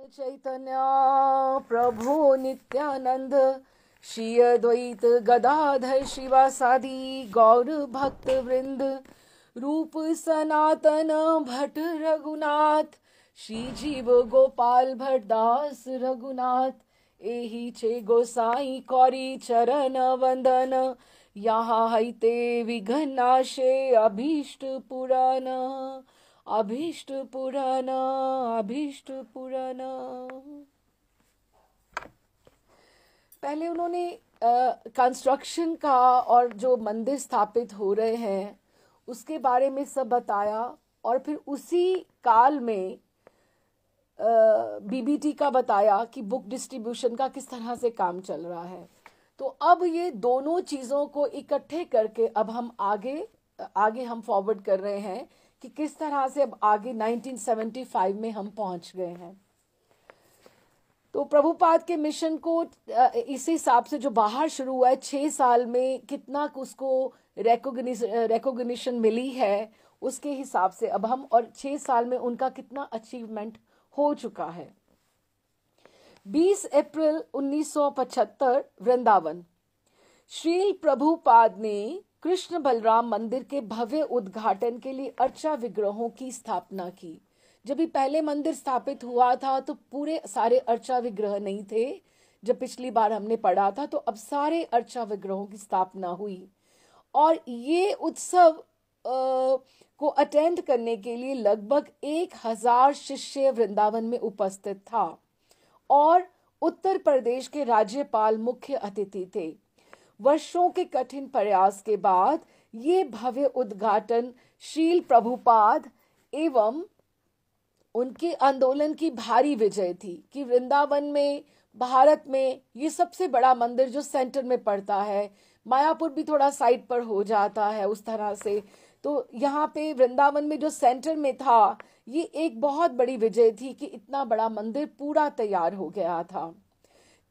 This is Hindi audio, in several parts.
चैतन्य प्रभु नित्यानंद श्री अद्वैत गदाधर शिवासादि गौर भक्त वृंद रूप सनातन भट्ट रघुनाथ श्री जीव गोपाल भट्ट दास रघुनाथ एहि चे गोसाई कौरी चरण वंदन यहाँ हईते विघ्नाशे अभीष्ट पुराण अभीष्ट पुराण अभीष्ट पुराण। पहले उन्होंने कंस्ट्रक्शन का और जो मंदिर स्थापित हो रहे हैं उसके बारे में सब बताया और फिर उसी काल में बीबीटी का बताया कि बुक डिस्ट्रीब्यूशन का किस तरह से काम चल रहा है। तो अब ये दोनों चीज़ों को इकट्ठे करके अब हम आगे हम फॉरवर्ड कर रहे हैं कि किस तरह से अब आगे 1975 में हम पहुंच गए हैं। तो प्रभुपाद के मिशन को इस हिसाब से जो बाहर शुरू हुआ है 6 साल में कितना उसको रिकॉग्निशन मिली है उसके हिसाब से अब हम और 6 साल में उनका कितना अचीवमेंट हो चुका है। 20 अप्रैल 1975 वृंदावन श्रील प्रभुपाद ने कृष्ण बलराम मंदिर के भव्य उद्घाटन के लिए अर्चा विग्रहों की स्थापना की। जब भी पहले मंदिर स्थापित हुआ था तो पूरे सारे अर्चा विग्रह नहीं थे। जब पिछली बार हमने पढ़ा था तो अब सारे अर्चा विग्रहों की स्थापना हुई और ये उत्सव को अटेंड करने के लिए लगभग 1000 शिष्य वृंदावन में उपस्थित था और उत्तर प्रदेश के राज्यपाल मुख्य अतिथि थे। वर्षों के कठिन प्रयास के बाद ये भव्य उद्घाटन श्रील प्रभुपाद एवं उनके आंदोलन की भारी विजय थी कि वृंदावन में भारत में ये सबसे बड़ा मंदिर जो सेंटर में पड़ता है, मायापुर भी थोड़ा साइड पर हो जाता है उस तरह से, तो यहाँ पे वृंदावन में जो सेंटर में था ये एक बहुत बड़ी विजय थी कि इतना बड़ा मंदिर पूरा तैयार हो गया था।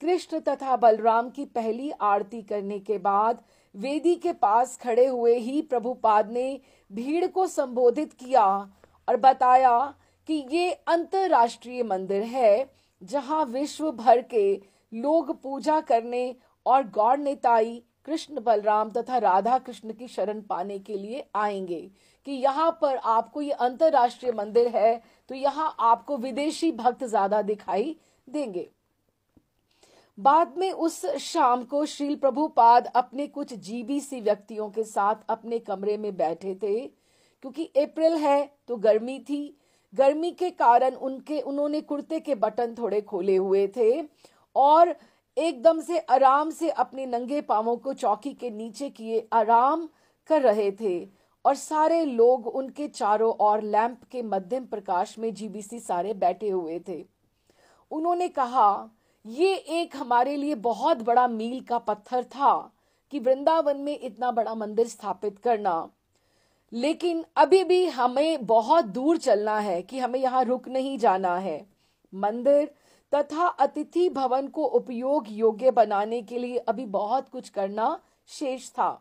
कृष्ण तथा बलराम की पहली आरती करने के बाद वेदी के पास खड़े हुए ही प्रभुपाद ने भीड़ को संबोधित किया और बताया कि ये अंतरराष्ट्रीय मंदिर है जहां विश्व भर के लोग पूजा करने और गौर निताई कृष्ण बलराम तथा राधा कृष्ण की शरण पाने के लिए आएंगे, कि यहाँ पर आपको ये अंतरराष्ट्रीय मंदिर है तो यहाँ आपको विदेशी भक्त ज्यादा दिखाई देंगे। बाद में उस शाम को श्रील प्रभुपाद अपने कुछ जीबीसी व्यक्तियों के साथ अपने कमरे में बैठे थे। क्योंकि अप्रैल है तो गर्मी थी, गर्मी के कारण उन्होंने कुर्ते के बटन थोड़े खोले हुए थे और एकदम से आराम से अपने नंगे पांवों को चौकी के नीचे किए आराम कर रहे थे और सारे लोग उनके चारों ओर लैंप के मध्यम प्रकाश में जीबीसी सारे बैठे हुए थे। उन्होंने कहा, ये एक हमारे लिए बहुत बड़ा मील का पत्थर था कि वृंदावन में इतना बड़ा मंदिर स्थापित करना, लेकिन अभी भी हमें बहुत दूर चलना है कि हमें यहाँ रुक नहीं जाना है। मंदिर तथा अतिथि भवन को उपयोग योग्य बनाने के लिए अभी बहुत कुछ करना शेष था।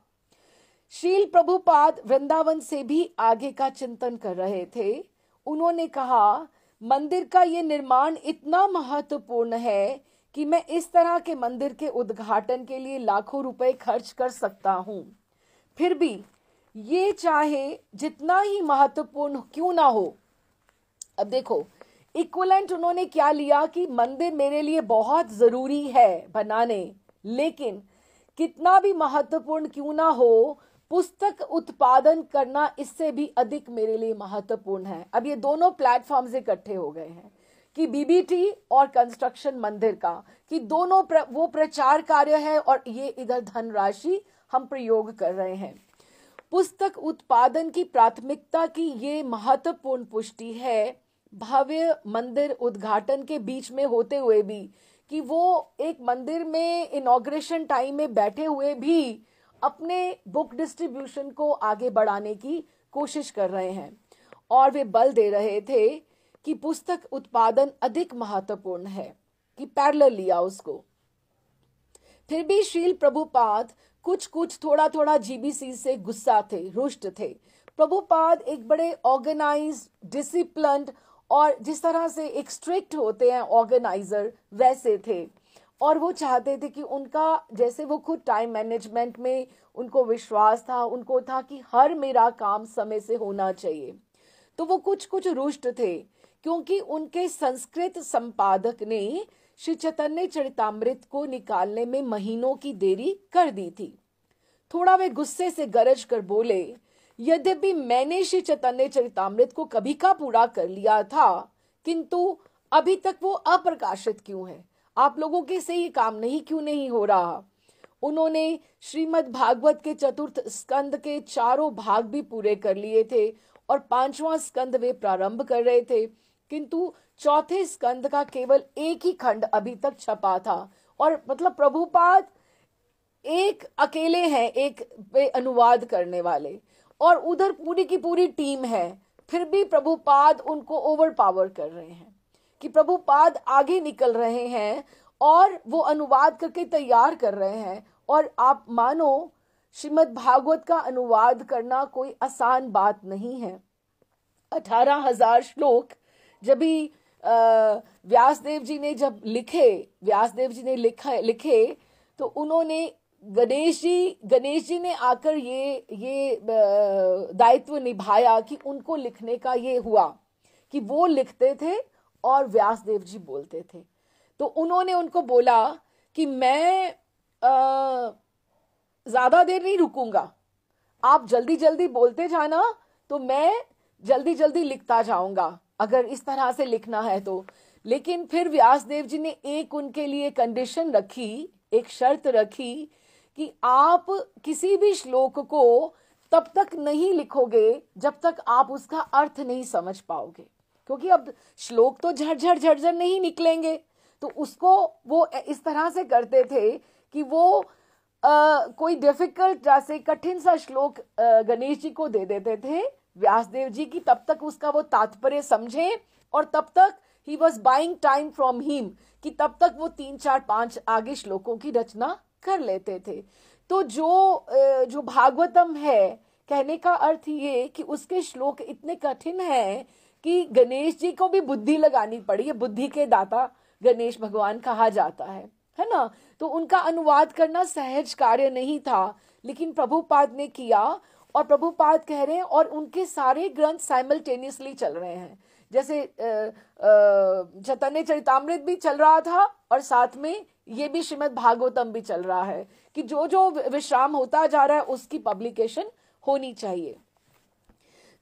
श्रील प्रभुपाद वृंदावन से भी आगे का चिंतन कर रहे थे। उन्होंने कहा, मंदिर का ये निर्माण इतना महत्वपूर्ण है कि मैं इस तरह के मंदिर के उद्घाटन के लिए लाखों रुपए खर्च कर सकता हूं, फिर भी ये चाहे जितना ही महत्वपूर्ण क्यों ना हो। अब देखो इक्विवेलेंट उन्होंने क्या लिया कि मंदिर मेरे लिए बहुत जरूरी है बनाने, लेकिन कितना भी महत्वपूर्ण क्यों ना हो पुस्तक उत्पादन करना इससे भी अधिक मेरे लिए महत्वपूर्ण है। अब ये दोनों प्लेटफॉर्म्स इकट्ठे हो गए हैं कि बीबीटी और कंस्ट्रक्शन मंदिर का, कि दोनों वो प्रचार कार्य है और ये इधर धनराशि हम प्रयोग कर रहे हैं। पुस्तक उत्पादन की प्राथमिकता की ये महत्वपूर्ण पुष्टि है भव्य मंदिर उद्घाटन के बीच में होते हुए भी, कि वो एक मंदिर में इनॉग्रेशन टाइम में बैठे हुए भी अपने बुक डिस्ट्रीब्यूशन को आगे बढ़ाने की कोशिश कर रहे हैं और वे बल दे रहे थे कि पुस्तक उत्पादन अधिक महत्वपूर्ण है, कि पैरेलल लिया उसको। फिर भी श्रील प्रभुपाद कुछ थोड़ा थोड़ा जीबीसी से गुस्सा थे, रुष्ट थे। प्रभुपाद एक बड़े ऑर्गेनाइज्ड, डिसिप्लिन्ड और जिस तरह से एक स्ट्रिक्ट होते हैं ऑर्गेनाइजर वैसे थे, और वो चाहते थे कि उनका, जैसे वो खुद टाइम मैनेजमेंट में उनको विश्वास था, उनको था कि हर मेरा काम समय से होना चाहिए। तो वो कुछ कुछ रुष्ट थे, क्योंकि उनके संस्कृत संपादक ने श्री चैतन्य चरितामृत को निकालने में महीनों की देरी कर दी थी। थोड़ा वे गुस्से से गरज कर बोले, यद्यपि मैंने श्री चैतन्य चरितामृत को कभी का पूरा कर लिया था, किंतु अभी तक वो अप्रकाशित क्यों है? आप लोगों के से ये काम क्यों नहीं हो रहा? उन्होंने श्रीमद् भागवत के चतुर्थ स्कंद के चारों भाग भी पूरे कर लिए थे और 5वां स्कंद वे प्रारंभ कर रहे थे, किंतु चौथे स्कंद का केवल एक ही खंड अभी तक छपा था। और मतलब प्रभुपाद एक अकेले हैं, एक पे अनुवाद करने वाले, और उधर पूरी की पूरी टीम है, फिर भी प्रभुपाद उनको ओवर पावर कर रहे हैं कि प्रभुपाद आगे निकल रहे हैं और वो अनुवाद करके तैयार कर रहे हैं। और आप मानो, श्रीमद् भागवत का अनुवाद करना कोई आसान बात नहीं है। 18,000 श्लोक जब भी व्यासदेव जी ने लिखे तो उन्होंने गणेश जी ने आकर ये दायित्व निभाया कि उनको लिखने का ये हुआ कि वो लिखते थे और व्यासदेव जी बोलते थे। तो उन्होंने उनको बोला कि मैं ज्यादा देर नहीं रुकूंगा, आप जल्दी जल्दी बोलते जाना, तो मैं जल्दी जल्दी लिखता जाऊंगा अगर इस तरह से लिखना है तो। लेकिन फिर व्यासदेव जी ने एक उनके लिए कंडीशन रखी, एक शर्त रखी कि आप किसी भी श्लोक को तब तक नहीं लिखोगे जब तक आप उसका अर्थ नहीं समझ पाओगे, क्योंकि अब श्लोक तो झरझर नहीं निकलेंगे। तो उसको वो इस तरह से करते थे कि वो कोई डिफिकल्ट, जैसे कठिन सा श्लोक गणेश जी को दे देते थे व्यासदेव जी की, तब तक उसका वो तात्पर्य समझे, और तब तक he was buying time from him, कि तब तक वो 3, 4, 5 आगे श्लोकों की रचना कर लेते थे। तो जो भागवतम है, कहने का अर्थ ये कि उसके श्लोक इतने कठिन हैं कि गणेश जी को भी बुद्धि लगानी पड़ी है। बुद्धि के दाता गणेश भगवान कहा जाता है ना। तो उनका अनुवाद करना सहज कार्य नहीं था, लेकिन प्रभुपाद ने किया, और प्रभुपाद कह रहे हैं, और उनके सारे ग्रंथ साइमल्टेनियसली चल रहे हैं। जैसे चैतन्य चरितामृत भी चल रहा था और साथ में ये भी श्रीमद् भागवतम भी चल रहा है, कि जो जो विश्राम होता जा रहा है उसकी पब्लिकेशन होनी चाहिए।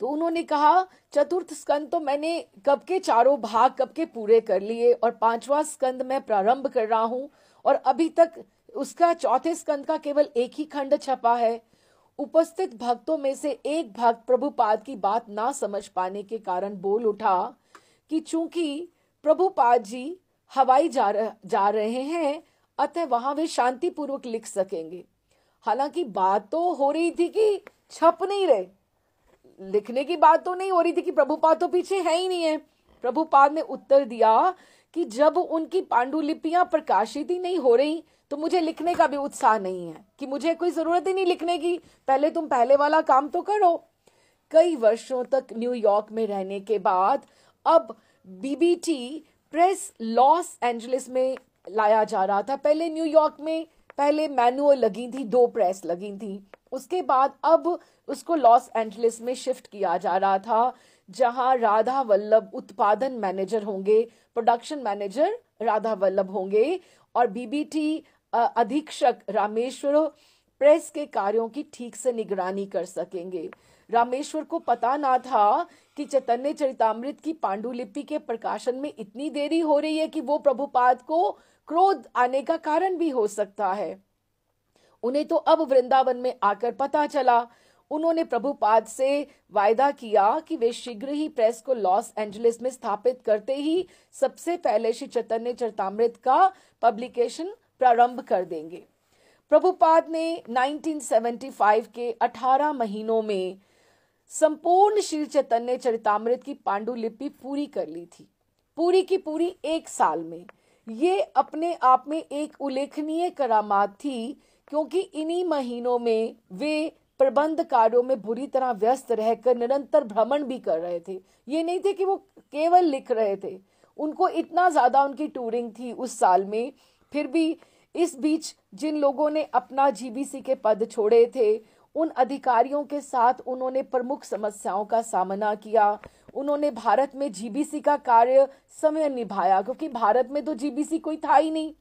तो उन्होंने कहा, चतुर्थ स्कंद तो मैंने कब के चारों भाग कब के पूरे कर लिए, और 5वां स्कंद मैं प्रारंभ कर रहा हूं, और अभी तक उसका चौथे स्कंद का केवल एक ही खंड छपा है। उपस्थित भक्तों में से एक भक्त प्रभुपाद की बात ना समझ पाने के कारण बोल उठा कि चूंकि प्रभुपाद जी हवाई जा रहे हैं, अतः वहां वे शांति पूर्वक लिख सकेंगे। हालांकि बात तो हो रही थी कि छप नहीं रहे, लिखने की बात तो नहीं हो रही थी कि प्रभुपाद तो पीछे है ही नहीं है। प्रभुपाद ने उत्तर दिया कि जब उनकी पांडुलिपियां प्रकाशित ही नहीं हो रही, तो मुझे लिखने का भी उत्साह नहीं है, कि मुझे कोई जरूरत ही नहीं लिखने की, पहले तुम पहले वाला काम तो करो। कई वर्षों तक न्यूयॉर्क में रहने के बाद अब बीबीटी प्रेस लॉस एंजलिस में लाया जा रहा था। पहले न्यूयॉर्क में पहले मैनुअल लगी थी, 2 प्रेस लगी थी, उसके बाद अब उसको लॉस एंजलिस में शिफ्ट किया जा रहा था, जहां राधा वल्लभ उत्पादन मैनेजर होंगे, प्रोडक्शन मैनेजर राधा वल्लभ होंगे, और बीबीटी अधीक्षक रामेश्वर प्रेस के कार्यों की ठीक से निगरानी कर सकेंगे। रामेश्वर को पता ना था कि चैतन्य चरितामृत की पांडुलिपि के प्रकाशन में इतनी देरी हो रही है कि वो प्रभुपाद को क्रोध आने का कारण भी हो सकता है। उन्हें तो अब वृंदावन में आकर पता चला। उन्होंने प्रभुपाद से वायदा किया कि वे शीघ्र ही प्रेस को लॉस एंजलिस में स्थापित करते ही सबसे पहले श्री चैतन्य चरितामृत का पब्लिकेशन प्रारंभ कर देंगे। प्रभुपाद ने 1975 के 18 महीनों में संपूर्ण श्री चैतन्य चरितामृत की पांडुलिपि पूरी कर ली थी, पूरी की पूरी 1 साल में। ये अपने आप में एक उल्लेखनीय करामात थी, क्योंकि इन्हीं महीनों में वे प्रबंध कार्यों में बुरी तरह व्यस्त रहकर निरंतर भ्रमण भी कर रहे थे। ये नहीं थे कि वो केवल लिख रहे थे, उनको इतना ज्यादा उनकी टूरिंग थी उस साल में। फिर भी इस बीच जिन लोगों ने अपना जीबीसी के पद छोड़े थे, उन अधिकारियों के साथ उन्होंने प्रमुख समस्याओं का सामना किया। उन्होंने भारत में जीबीसी का कार्य समय निभाया, क्योंकि भारत में तो जीबीसी कोई था ही नहीं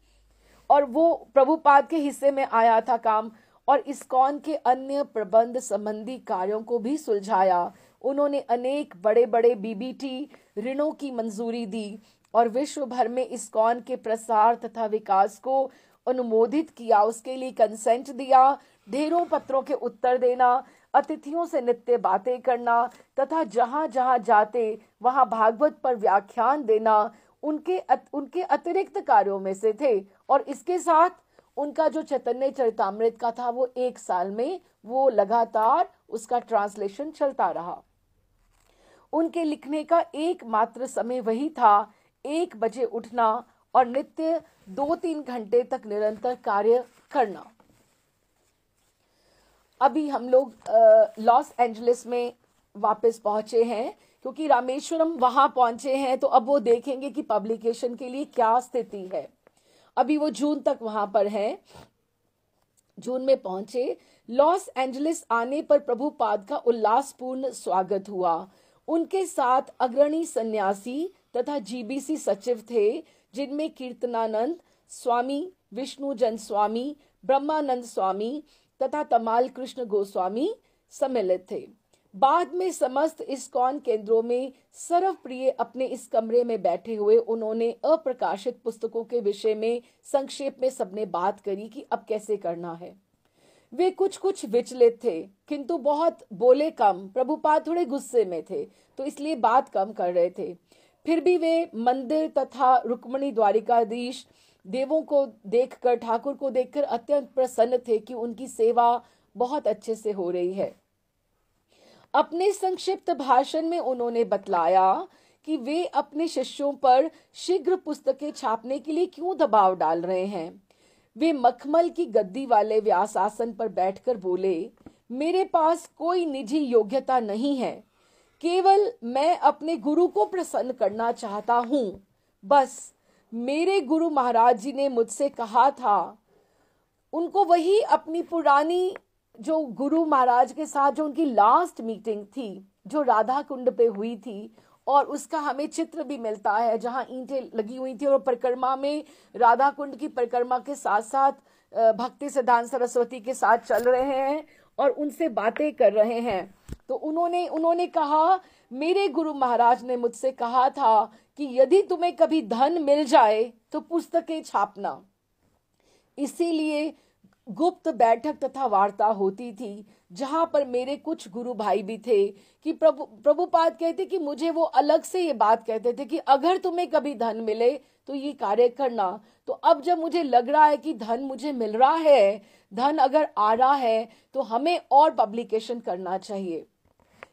और वो प्रभुपाद के हिस्से में आया था काम। और इस्कॉन के अन्य प्रबंध संबंधी कार्यों को भी सुलझाया। उन्होंने अनेक बड़े बड़े बीबीटी ऋणों की मंजूरी दी और विश्व भर में इस्कॉन के प्रसार तथा विकास को अनुमोदित किया, उसके लिए कंसेंट दिया। ढेरों पत्रों के उत्तर देना, अतिथियों से नित्य बातें करना तथा जहां जहां जाते वहां भागवत पर व्याख्यान देना उनके अतिरिक्त कार्यों में से थे। और इसके साथ उनका जो चैतन्य चरितामृत का था, वो 1 साल में वो लगातार उसका ट्रांसलेशन चलता रहा। उनके लिखने का एकमात्र समय वही था, 1 बजे उठना और नित्य 2-3 घंटे तक निरंतर कार्य करना। अभी हम लोग लॉस एंजलिस में वापस पहुंचे हैं, क्योंकि रामेश्वरम वहां पहुंचे हैं, तो अब वो देखेंगे कि पब्लिकेशन के लिए क्या स्थिति है। अभी वो जून तक वहां पर है, जून में पहुंचे। लॉस एंजलिस आने पर प्रभुपाद का उल्लासपूर्ण स्वागत हुआ। उनके साथ अग्रणी सन्यासी तथा जीबीसी सचिव थे, जिनमें कीर्तनानंद स्वामी, विष्णुजन स्वामी, ब्रह्मानंद स्वामी तथा तमाल कृष्ण गोस्वामी सम्मिलित थे। बाद में समस्त इस्कॉन केंद्रों में सर्वप्रिय अपने इस कमरे में बैठे हुए उन्होंने अप्रकाशित पुस्तकों के विषय में संक्षेप में सबने बात करी कि अब कैसे करना है। वे कुछ विचलित थे, किंतु बहुत बोले कम। प्रभुपाद थोड़े गुस्से में थे, तो इसलिए बात कम कर रहे थे। फिर भी वे मंदिर तथा रुक्मणी द्वारिकाधीश देवों को देखकर, ठाकुर को देखकर अत्यंत प्रसन्न थे कि उनकी सेवा बहुत अच्छे से हो रही है। अपने संक्षिप्त भाषण में उन्होंने बतलाया कि वे अपने शिष्यों पर शीघ्र पुस्तकें छापने के लिए क्यों दबाव डाल रहे हैं। वे मखमल की गद्दी वाले व्यासासन पर बैठकर बोले, मेरे पास कोई निजी योग्यता नहीं है, केवल मैं अपने गुरु को प्रसन्न करना चाहता हूं। बस मेरे गुरु महाराज जी ने मुझसे कहा था, उनको वही अपनी पुरानी जो गुरु महाराज के साथ जो उनकी लास्ट मीटिंग थी, जो राधा कुंड पे हुई थी, और उसका हमें चित्र भी मिलता है जहां ईंटें लगी हुई थी और परिक्रमा में राधा कुंड की परिक्रमा के साथ साथ भक्ति सिद्धांत सरस्वती के साथ चल रहे हैं और उनसे बातें कर रहे हैं। तो उन्होंने कहा, मेरे गुरु महाराज ने मुझसे कहा था कि यदि तुम्हें कभी धन मिल जाए तो पुस्तकें छापना। इसीलिए गुप्त बैठक तथा वार्ता होती थी, जहां पर मेरे कुछ गुरु भाई भी थे कि प्रभुपाद कहते कि मुझे वो अलग से ये बात कहते थे कि अगर तुम्हें कभी धन मिले तो ये कार्य करना। तो अब जब मुझे लग रहा है कि धन मुझे मिल रहा है, धन अगर आ रहा है, तो हमें और पब्लिकेशन करना चाहिए।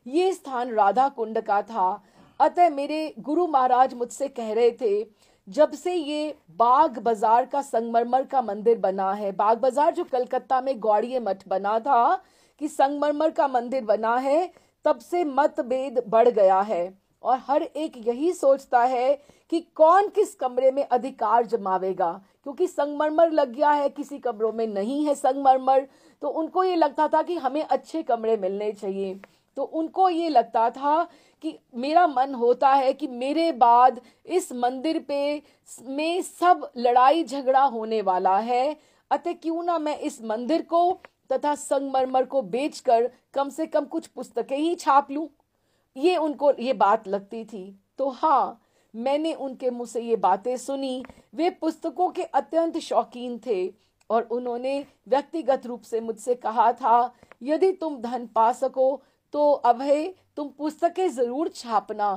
ये स्थान राधा कुंड का था। अतः मेरे गुरु महाराज मुझसे कह रहे थे, जब से ये बाग बाजार का संगमरमर का मंदिर बना है, बाग बाजार जो कलकत्ता में गौड़ीय मठ बना था कि संगमरमर का मंदिर बना है, तब से मतभेद बढ़ गया है और हर एक यही सोचता है कि कौन किस कमरे में अधिकार जमावेगा, क्योंकि संगमरमर लग गया है, किसी कमरों में नहीं है संगमरमर। तो उनको ये लगता था कि हमें अच्छे कमरे मिलने चाहिए। तो उनको ये लगता था कि मेरा मन होता है कि मेरे बाद इस मंदिर पे में सब लड़ाई झगड़ा होने वाला है, अतः क्यों ना मैं इस मंदिर को तथा संगमरमर को बेचकर कम से कम कुछ पुस्तकें ही छाप लूं। ये उनको ये बात लगती थी। तो हाँ, मैंने उनके मुंह से ये बातें सुनी। वे पुस्तकों के अत्यंत शौकीन थे और उन्होंने व्यक्तिगत रूप से मुझसे कहा था, यदि तुम धन पा सको तो अभय तुम पुस्तकें जरूर छापना।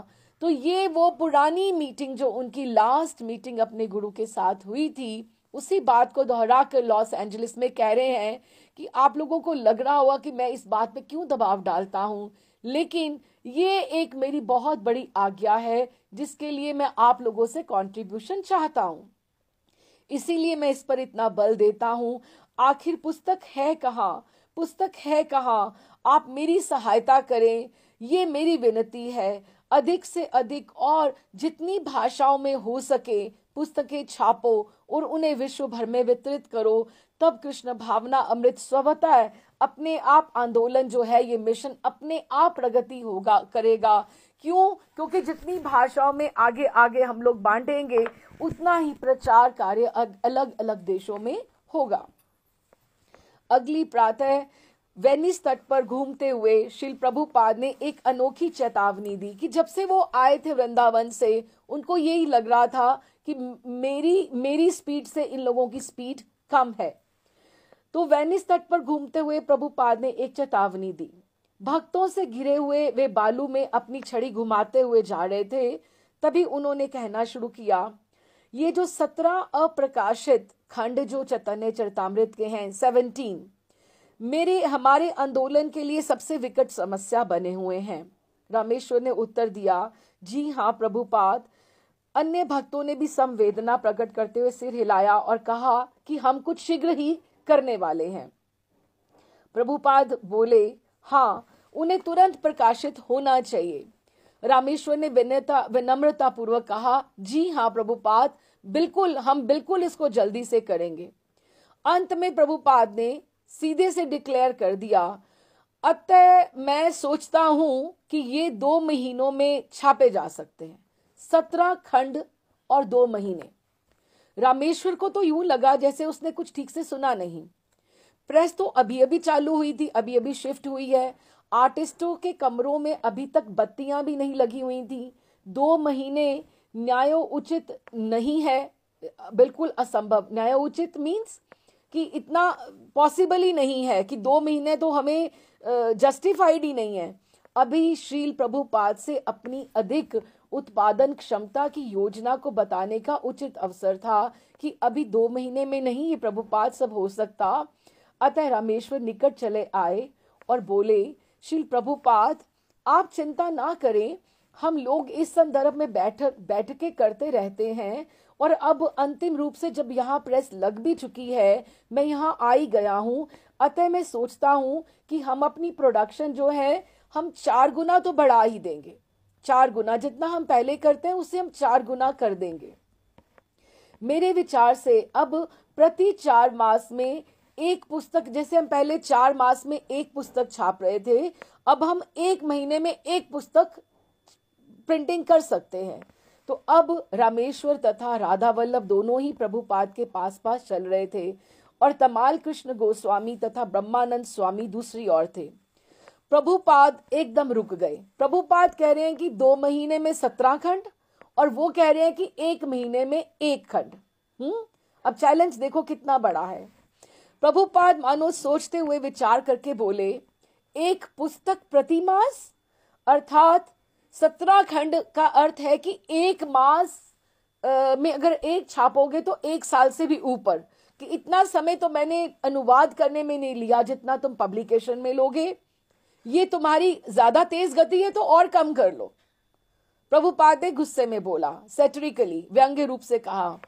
तो ये वो पुरानी मीटिंग जो उनकी लास्ट मीटिंग अपने गुरु के साथ हुई थी, उसी बात को दोहरा कर लॉस एंजलिस में कह रहे हैं कि आप लोगों को लग रहा होगा कि मैं इस बात पे क्यों दबाव डालता हूं, लेकिन ये एक मेरी बहुत बड़ी आज्ञा है जिसके लिए मैं आप लोगों से कंट्रीब्यूशन चाहता हूं, इसीलिए मैं इस पर इतना बल देता हूं। आखिर पुस्तक है कहाँ? पुस्तक है कहाँ, आप मेरी सहायता करें, ये मेरी विनती है। अधिक से अधिक और जितनी भाषाओं में हो सके पुस्तकें छापो और उन्हें विश्व भर में वितरित करो। तब कृष्ण भावना अमृत स्वतः अपने आप आंदोलन जो है, ये मिशन अपने आप प्रगति होगा करेगा। क्यों? क्योंकि जितनी भाषाओं में आगे आगे हम लोग बांटेंगे उतना ही प्रचार कार्य अलग अलग देशों में होगा। अगली प्रातः वेनिस तट पर घूमते हुए श्रील प्रभुपाद ने एक अनोखी चेतावनी दी कि जब से वो आए थे वृंदावन से, उनको यही लग रहा था कि मेरी स्पीड से इन लोगों की स्पीड कम है। तो वेनिस तट पर घूमते हुए प्रभुपाद ने एक चेतावनी दी। भक्तों से घिरे हुए वे बालू में अपनी छड़ी घुमाते हुए जा रहे थे। तभी उन्होंने कहना शुरू किया, ये जो 17 अप्रकाशित खंड जो चैतन्य चरितामृत के हैं 17, हमारे आंदोलन के लिए सबसे विकट समस्या बने हुए हैं। रामेश्वर ने उत्तर दिया, जी हाँ प्रभुपाद। अन्य भक्तों ने भी संवेदना प्रकट करते हुए सिर हिलाया और कहा कि हम कुछ शीघ्र ही करने वाले हैं। प्रभुपाद बोले, हाँ, उन्हें तुरंत प्रकाशित होना चाहिए। रामेश्वर ने विनम्रता पूर्वक कहा, जी हाँ प्रभुपाद, बिल्कुल, हम बिल्कुल इसको जल्दी से करेंगे। अंत में प्रभुपाद ने सीधे से डिक्लेयर कर दिया, अतः मैं सोचता हूं कि ये 2 महीनों में छापे जा सकते हैं। 17 खंड और 2 महीने। रामेश्वर को तो यूं लगा जैसे उसने कुछ ठीक से सुना नहीं। प्रेस तो अभी अभी चालू हुई थी, अभी अभी शिफ्ट हुई है। आर्टिस्टों के कमरों में अभी तक बत्तियां भी नहीं लगी हुई थी। 2 महीने न्यायोचित नहीं है, बिल्कुल असंभव। न्यायोचित मीन्स कि इतना पॉसिबल ही नहीं है कि 2 महीने तो हमें जस्टिफाइड ही नहीं है। अभी श्रील प्रभुपाद से अपनी अधिक उत्पादन क्षमता की योजना को बताने का उचित अवसर था कि अभी 2 महीने में नहीं ये प्रभुपाद सब हो सकता। अतः रामेश्वर निकट चले आए और बोले, श्रील प्रभुपाद, आप चिंता ना करें, हम लोग इस संदर्भ में बैठ के करते रहते हैं। और अब अंतिम रूप से जब यहाँ प्रेस लग भी चुकी है, मैं यहाँ आ ही गया हूँ। अतः मैं सोचता हूँ कि हम अपनी प्रोडक्शन जो है हम 4 गुना तो बढ़ा ही देंगे। 4 गुना जितना हम पहले करते हैं उससे हम 4 गुना कर देंगे। मेरे विचार से अब प्रति 4 मास में एक पुस्तक, जैसे हम पहले 4 मास में एक पुस्तक छाप रहे थे, अब हम 1 महीने में एक पुस्तक प्रिंटिंग कर सकते हैं। तो अब रामेश्वर तथा राधा वल्लभ दोनों ही प्रभुपाद के पास पास चल रहे थे और तमाल कृष्ण गोस्वामी तथा ब्रह्मानंद स्वामी दूसरी ओर थे। प्रभुपाद एकदम रुक गए। प्रभुपाद कह रहे हैं कि 2 महीने में 17 खंड और वो कह रहे हैं कि 1 महीने में 1 खंड। अब चैलेंज देखो कितना बड़ा है। प्रभुपाद मानो सोचते हुए विचार करके बोले, 1 पुस्तक प्रति मास, अर्थात 17 खंड का अर्थ है कि 1 मास में अगर 1 छापोगे तो 1 साल से भी ऊपर, कि इतना समय तो मैंने अनुवाद करने में नहीं लिया जितना तुम पब्लिकेशन में लोगे। ये तुम्हारी ज्यादा तेज गति है तो और कम कर लो। प्रभुपाद ने गुस्से में बोला, सैटरिकली, व्यंग्य रूप से कहा।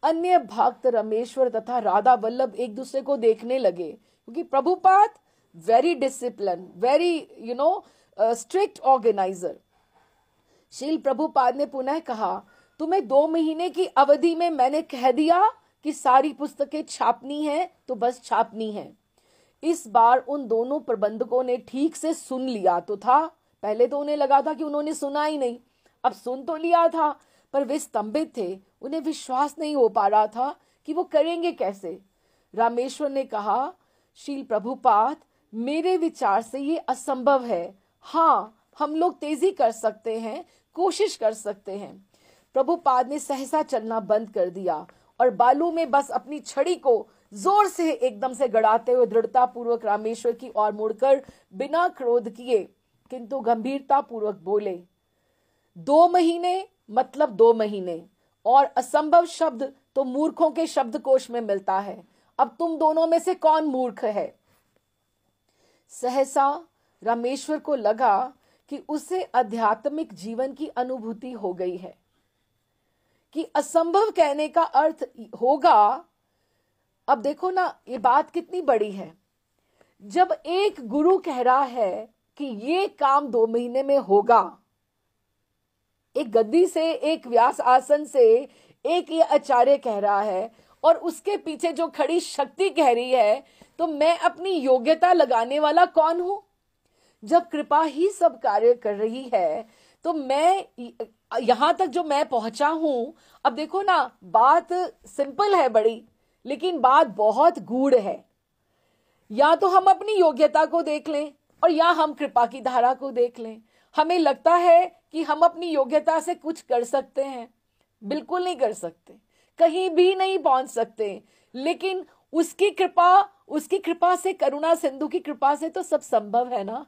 अन्य भक्त रामेश्वर तथा राधा वल्लभ एक दूसरे को देखने लगे, क्योंकि Prabhupada very discipline, very strict organiser. Srila Prabhupada ने पुनः कहा, तुम्हें 2 महीने की अवधि में मैंने कह दिया कि सारी पुस्तकें छापनी है तो बस छापनी है। इस बार उन दोनों प्रबंधकों ने ठीक से सुन लिया तो था। पहले तो उन्हें लगा था कि उन्होंने सुना ही नहीं, अब सुन तो लिया था, पर वे स्तंभित थे। उन्हें विश्वास नहीं हो पा रहा था कि वो करेंगे कैसे। रामेश्वर ने कहा, श्रील प्रभुपाद, मेरे विचार से ये असंभव है। हाँ, हम लोग तेजी कर सकते हैं, कोशिश कर सकते हैं। प्रभुपाद ने सहसा चलना बंद कर दिया और बालू में बस अपनी छड़ी को जोर से एकदम से गड़ाते हुए दृढ़ता पूर्वक रामेश्वर की ओर मुड़कर बिना क्रोध किए किंतु गंभीरता पूर्वक बोले, 2 महीने मतलब 2 महीने, और असंभव शब्द तो मूर्खों के शब्दकोश में मिलता है। अब तुम दोनों में से कौन मूर्ख है? सहसा रामेश्वर को लगा कि उसे आध्यात्मिक जीवन की अनुभूति हो गई है कि असंभव कहने का अर्थ होगा। अब देखो ना, ये बात कितनी बड़ी है। जब एक गुरु कह रहा है कि ये काम 2 महीने में होगा, एक गद्दी से, एक व्यास आसन से एक ये आचार्य कह रहा है और उसके पीछे जो खड़ी शक्ति कह रही है, तो मैं अपनी योग्यता लगाने वाला कौन हूं? जब कृपा ही सब कार्य कर रही है तो मैं यहां तक जो मैं पहुंचा हूं, अब देखो ना, बात सिंपल है बड़ी, लेकिन बात बहुत गूढ़ है। या तो हम अपनी योग्यता को देख लें और या हम कृपा की धारा को देख लें। हमें लगता है कि हम अपनी योग्यता से कुछ कर सकते हैं, बिल्कुल नहीं कर सकते, कहीं भी नहीं पहुंच सकते। लेकिन उसकी कृपा से, करुणा सिंधु की कृपा से तो सब संभव है ना।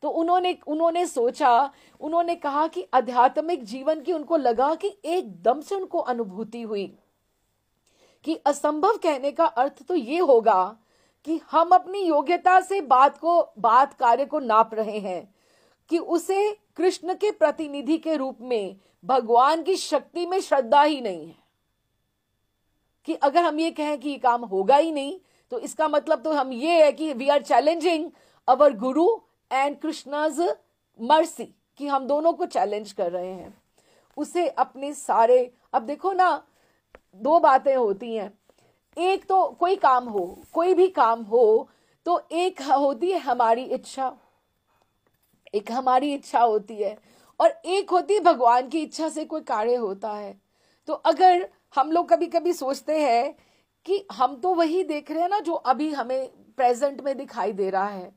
तो उन्होंने सोचा, उन्होंने कहा कि आध्यात्मिक जीवन की उनको लगा कि एकदम से उनको अनुभूति हुई कि असंभव कहने का अर्थ तो ये होगा कि हम अपनी योग्यता से बात कार्य को नाप रहे हैं, कि उसे कृष्ण के प्रतिनिधि के रूप में भगवान की शक्ति में श्रद्धा ही नहीं है। कि अगर हम ये कहें कि ये काम होगा ही नहीं, तो इसका मतलब तो हम ये है कि we are challenging our Guru and Krishna's mercy, कि हम दोनों को चैलेंज कर रहे हैं। उसे अपने सारे, अब देखो ना, 2 बातें होती हैं। एक तो कोई काम हो, कोई भी काम हो, तो एक होती है हमारी इच्छा, एक हमारी इच्छा होती है, और एक होती है भगवान की इच्छा से कोई कार्य होता है। तो अगर हम लोग कभी कभी सोचते हैं कि हम तो वही देख रहे हैं ना जो अभी हमें प्रेजेंट में दिखाई दे रहा है,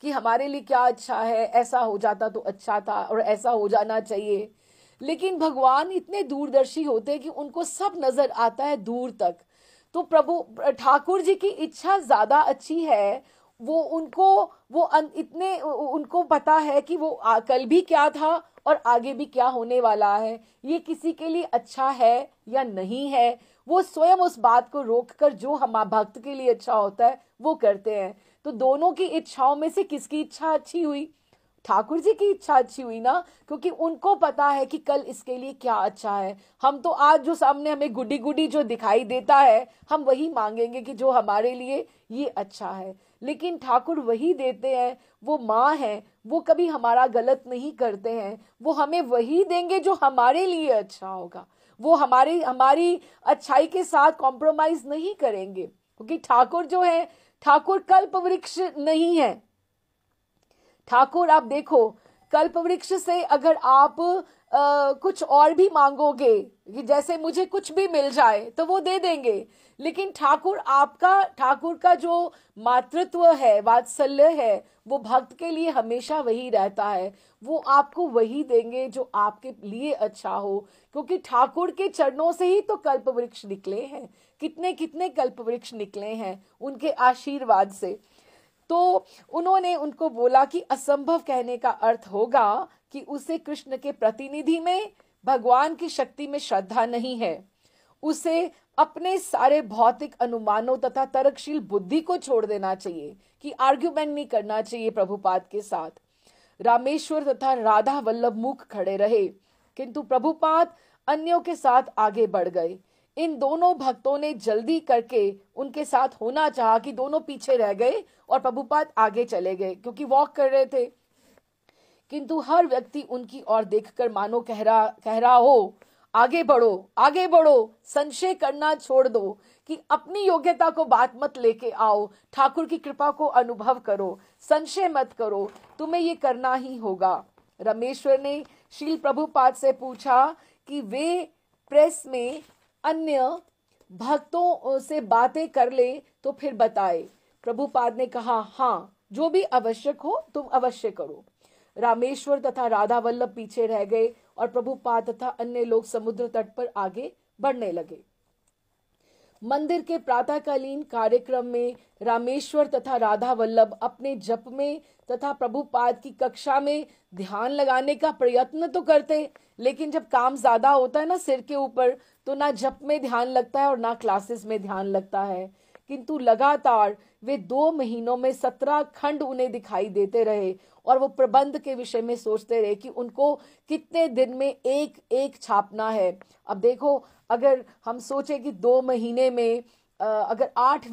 कि हमारे लिए क्या अच्छा है, ऐसा हो जाता तो अच्छा था और ऐसा हो जाना चाहिए। लेकिन भगवान इतने दूरदर्शी होते हैं कि उनको सब नजर आता है दूर तक। तो प्रभु ठाकुर जी की इच्छा ज्यादा अच्छी है। वो उनको पता है कि वो कल भी क्या था और आगे भी क्या होने वाला है, ये किसी के लिए अच्छा है या नहीं है। वो स्वयं उस बात को रोककर जो हम भक्त के लिए अच्छा होता है वो करते हैं। तो दोनों की इच्छाओं में से किसकी इच्छा अच्छी हुई? ठाकुर जी की इच्छा अच्छी हुई ना, क्योंकि उनको पता है कि कल इसके लिए क्या अच्छा है। हम तो आज जो सामने हमें गुडी गुडी जो दिखाई देता है, हम वही मांगेंगे कि जो हमारे लिए ये अच्छा है। लेकिन ठाकुर वही देते हैं, वो माँ है, वो कभी हमारा गलत नहीं करते हैं। वो हमें वही देंगे जो हमारे लिए अच्छा होगा। वो हमारी अच्छाई के साथ कॉम्प्रोमाइज नहीं करेंगे, क्योंकि ठाकुर जो है, ठाकुर कल्प वृक्ष नहीं है। ठाकुर, आप देखो, कल्प वृक्ष से अगर आप कुछ और भी मांगोगे, कि जैसे मुझे कुछ भी मिल जाए तो वो दे देंगे, लेकिन ठाकुर का जो मातृत्व है, वात्सल्य है, वो भक्त के लिए हमेशा वही रहता है। वो आपको वही देंगे जो आपके लिए अच्छा हो, क्योंकि ठाकुर के चरणों से ही तो कल्प वृक्ष निकले हैं। कितने कितने कल्प वृक्ष निकले हैं उनके आशीर्वाद से। तो उन्होंने उनको बोला कि असंभव कहने का अर्थ होगा कि उसे कृष्ण के प्रतिनिधि में, भगवान की शक्ति में श्रद्धा नहीं है। उसे अपने सारे भौतिक अनुमानों तथा तर्कशील बुद्धि को छोड़ देना चाहिए, कि आर्ग्यूमेंट नहीं करना चाहिए प्रभुपाद के साथ। रामेश्वर तथा राधा वल्लभ मुख खड़े रहे, किंतु प्रभुपाद अन्यों के साथ आगे बढ़ गए। इन दोनों भक्तों ने जल्दी करके उनके साथ होना चाहा कि दोनों पीछे रह गए और प्रभुपाद आगे चले गए, क्योंकि वॉक कर रहे थे। किंतु हर व्यक्ति उनकी ओर देखकर मानो कह रहा हो, आगे बढ़ो, आगे बढ़ो, संशय करना छोड़ दो, कि अपनी योग्यता को बात मत लेके आओ, ठाकुर की कृपा को अनुभव करो, संशय मत करो, तुम्हें ये करना ही होगा। रामेश्वर ने श्रील प्रभुपाद से पूछा कि वे प्रेस में अन्य भक्तों से बातें कर ले तो फिर बताए। प्रभुपाद ने कहा, हाँ, जो भी आवश्यक हो तुम अवश्य करो। रामेश्वर तथा राधा वल्लभ पीछे रह गए और प्रभुपाद तथा अन्य लोग समुद्र तट पर आगे बढ़ने लगे। मंदिर के प्रातःकालीन कार्यक्रम में रामेश्वर तथा राधा वल्लभ अपने जप में तथा प्रभुपाद की कक्षा में ध्यान लगाने का प्रयत्न तो करते, लेकिन जब काम ज्यादा होता है ना सिर के ऊपर, तो ना जप में ध्यान लगता है और ना क्लासेस में ध्यान लगता है। किंतु लगातार वे 2 महीनों में 17 खंड उन्हें दिखाई देते रहे और वो प्रबंध के विषय में सोचते रहे कि उनको कितने दिन में एक एक छापना है। अब देखो, अगर हम सोचे कि 2 महीने में अगर 8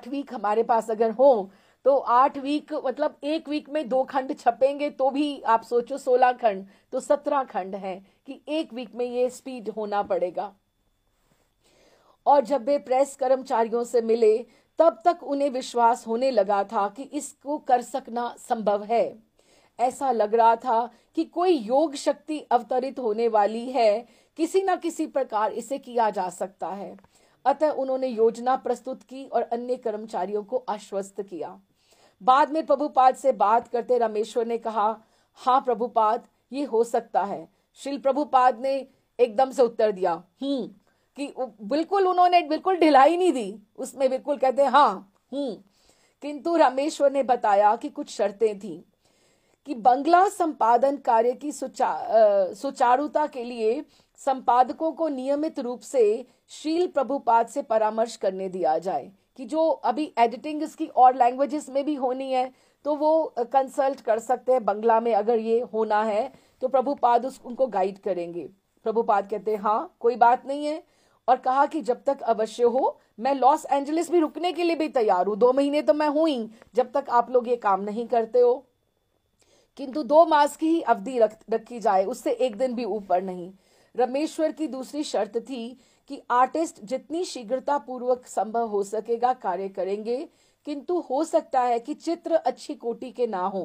वीक हमारे पास अगर हो, तो 8 वीक मतलब 1 वीक में 2 खंड छपेंगे तो भी आप सोचो 16 खंड तो 17 खंड हैं कि 1 वीक में ये स्पीड होना पड़ेगा। और जब वे प्रेस कर्मचारियों से मिले तब तक उन्हें विश्वास होने लगा था कि इसको कर सकना संभव है। ऐसा लग रहा था कि कोई योग शक्ति अवतरित होने वाली है, किसी न किसी प्रकार इसे किया जा सकता है। अतः उन्होंने योजना प्रस्तुत की और अन्य कर्मचारियों को आश्वस्त किया। बाद में प्रभुपाद से बात करते रामेश्वर ने कहा, हाँ प्रभुपाद, ये हो सकता है। श्रील प्रभुपाद ने एकदम से उत्तर दिया कि बिल्कुल, उन्होंने बिल्कुल ढिलाई नहीं दी, उसमें बिल्कुल कहते हाँ किंतु रामेश्वर ने बताया कि कुछ शर्तें थी कि बंगला संपादन कार्य की सुचारुता के लिए संपादकों को नियमित रूप से शील प्रभुपाद से परामर्श करने दिया जाए कि जो अभी एडिटिंग इसकी और लैंग्वेजेस में भी होनी है तो वो कंसल्ट कर सकते हैं बंगला में, अगर ये होना है तो प्रभुपाद उनको गाइड करेंगे। प्रभुपाद कहते हैं हाँ कोई बात नहीं है, और कहा कि जब तक अवश्य हो मैं लॉस एंजलिस भी रुकने के लिए भी तैयार हूं। 2 महीने तो मैं हूं ही जब तक आप लोग ये काम नहीं करते हो, किंतु 2 मास की ही अवधि रखी जाए, उससे 1 दिन भी ऊपर नहीं। रामेश्वर की दूसरी शर्त थी कि आर्टिस्ट जितनी शीघ्रता पूर्वक संभव हो सकेगा कार्य करेंगे, किंतु हो सकता है कि चित्र अच्छी कोटि के ना हो।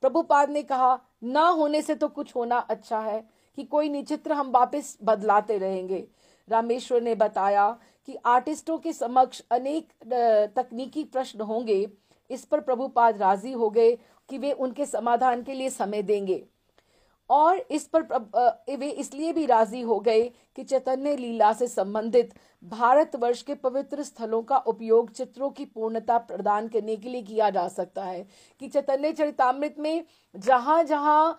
प्रभुपाद ने कहा ना होने से तो कुछ होना अच्छा है कि कोई नहीं, चित्र हम वापस बदलाते रहेंगे। रामेश्वर ने बताया कि आर्टिस्टों के समक्ष अनेक तकनीकी प्रश्न होंगे। इस पर प्रभुपाद राजी हो गए कि वे उनके समाधान के लिए समय देंगे, और इस पर वे इसलिए भी राजी हो गए कि चैतन्य लीला से संबंधित भारतवर्ष के पवित्र स्थलों का उपयोग चित्रों की पूर्णता प्रदान करने के लिए किया जा सकता है। कि चैतन्य चरितामृत में जहां जहां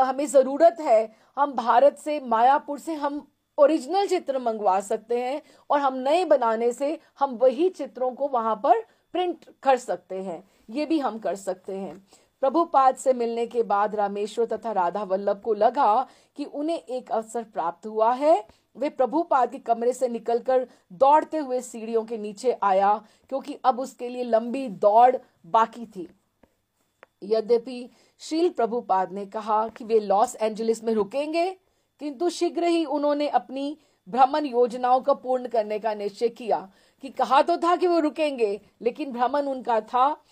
हमें जरूरत है, हम भारत से, मायापुर से हम ओरिजिनल चित्र मंगवा सकते हैं, और हम नए बनाने से हम वही चित्रों को वहां पर प्रिंट कर सकते हैं। ये भी हम कर सकते हैं। प्रभुपाद से मिलने के बाद रामेश्वर तथा राधा वल्लभ को लगा कि उन्हें एक अवसर प्राप्त हुआ है। वे प्रभुपाद के कमरे से निकलकर दौड़ते हुए सीढ़ियों के नीचे आया, क्योंकि अब उसके लिए लंबी दौड़ बाकी थी। यद्यपि श्रील प्रभुपाद ने कहा कि वे लॉस एंजलिस में रुकेंगे, किंतु शीघ्र ही उन्होंने अपनी भ्रमण योजनाओं को पूर्ण करने का निश्चय किया। कि कहा तो था कि वो रुकेंगे, लेकिन भ्रमण उनका था,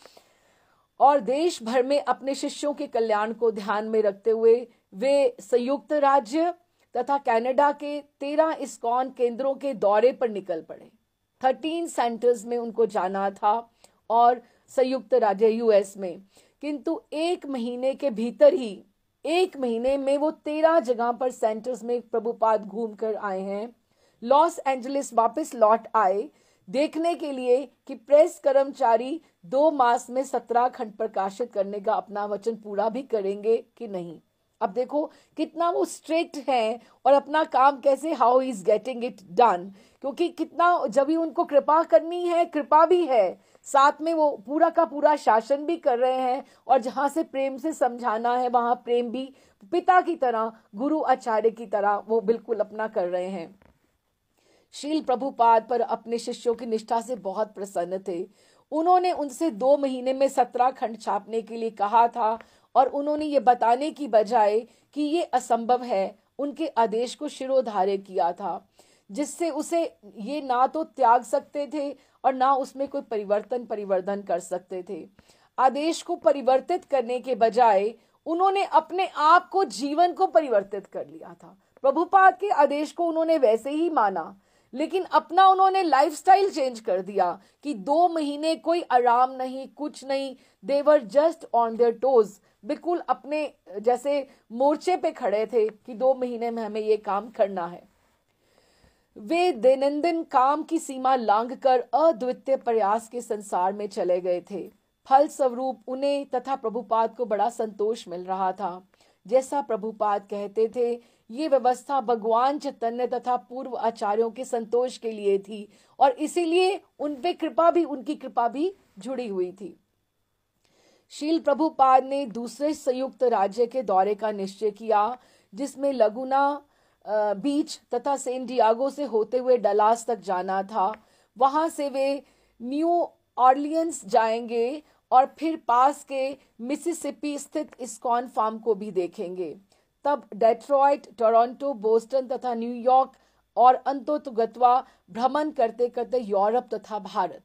और देश भर में अपने शिष्यों के कल्याण को ध्यान में रखते हुए वे संयुक्त राज्य तथा कनाडा के 13 इस्कॉन केंद्रों के दौरे पर निकल पड़े। 13 सेंटर्स में उनको जाना था, और संयुक्त राज्य यूएस में, किंतु 1 महीने के भीतर ही, 1 महीने में वो 13 जगह पर सेंटर्स में प्रभुपाद घूम कर आए हैं। लॉस एंजलिस वापस लौट आए देखने के लिए कि प्रेस कर्मचारी 2 मास में 17 खंड प्रकाशित करने का अपना वचन पूरा भी करेंगे कि नहीं। अब देखो कितना वो स्ट्रिक्ट हैं, और अपना काम कैसे, how is getting it done, क्योंकि कितना, जब भी उनको कृपा करनी है, कृपा भी है, साथ में वो पूरा का पूरा शासन भी कर रहे हैं, और जहां से प्रेम से समझाना है वहां प्रेम भी, पिता की तरह, गुरु आचार्य की तरह वो बिल्कुल अपना कर रहे हैं। श्रील प्रभुपाद पर अपने शिष्यों की निष्ठा से बहुत प्रसन्न थे। उन्होंने उनसे 2 महीने में 17 खंड छापने के लिए कहा था, और उन्होंने ये बताने की बजाय कि ये असंभव है, उनके आदेश को शिरोधार्य किया था, जिससे उसे ये ना तो त्याग सकते थे और ना उसमें कोई परिवर्तन कर सकते थे। आदेश को परिवर्तित करने के बजाय उन्होंने अपने आप को, जीवन को परिवर्तित कर लिया था। प्रभुपाद के आदेश को उन्होंने वैसे ही माना, लेकिन अपना उन्होंने लाइफस्टाइल चेंज कर दिया कि 2 महीने कोई आराम नहीं, कुछ नहीं, they were just on their toes, बिल्कुल अपने जैसे मोर्चे पे खड़े थे कि 2 महीने में हमें ये काम करना है। वे दैनंदिन काम की सीमा लांघकर अद्वितीय प्रयास के संसार में चले गए थे। फलस्वरूप उन्हें तथा प्रभुपाद को बड़ा संतोष मिल रहा था। जैसा प्रभुपाद कहते थे, ये व्यवस्था भगवान चैतन्य तथा पूर्व आचार्यों के संतोष के लिए थी, और इसीलिए उन पे उनकी कृपा भी जुड़ी हुई थी। शील प्रभुपाद ने दूसरे संयुक्त राज्य के दौरे का निश्चय किया, जिसमें लगुना बीच तथा सेंट डियागो से होते हुए डलास तक जाना था। वहां से वे न्यू ऑर्लियंस जाएंगे, और फिर पास के मिसिसिपी स्थित इस्कॉन फार्म को भी देखेंगे। तब डेट्रॉइट, टोरंटो, बोस्टन तथा न्यूयॉर्क और अंततोगत्वा भ्रमण करते करते यूरोप तथा भारत।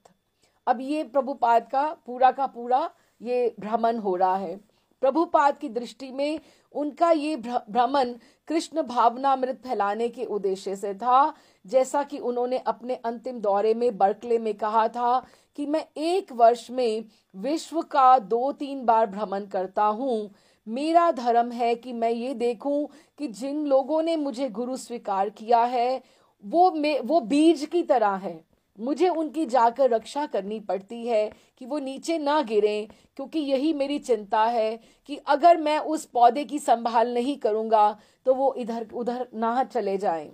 अब ये प्रभुपाद का पूरा ये भ्रमण हो रहा है। प्रभुपाद की दृष्टि में उनका ये भ्रमण कृष्ण भावनामृत फैलाने के उद्देश्य से था। जैसा कि उन्होंने अपने अंतिम दौरे में बर्कले में कहा था कि मैं एक वर्ष में विश्व का 2-3 बार भ्रमण करता हूँ। मेरा धर्म है कि मैं ये देखूं कि जिन लोगों ने मुझे गुरु स्वीकार किया है वो बीज की तरह है। मुझे उनकी जाकर रक्षा करनी पड़ती है कि वो नीचे ना गिरें, क्योंकि यही मेरी चिंता है कि अगर मैं उस पौधे की संभाल नहीं करूंगा तो वो इधर उधर ना चले जाएं।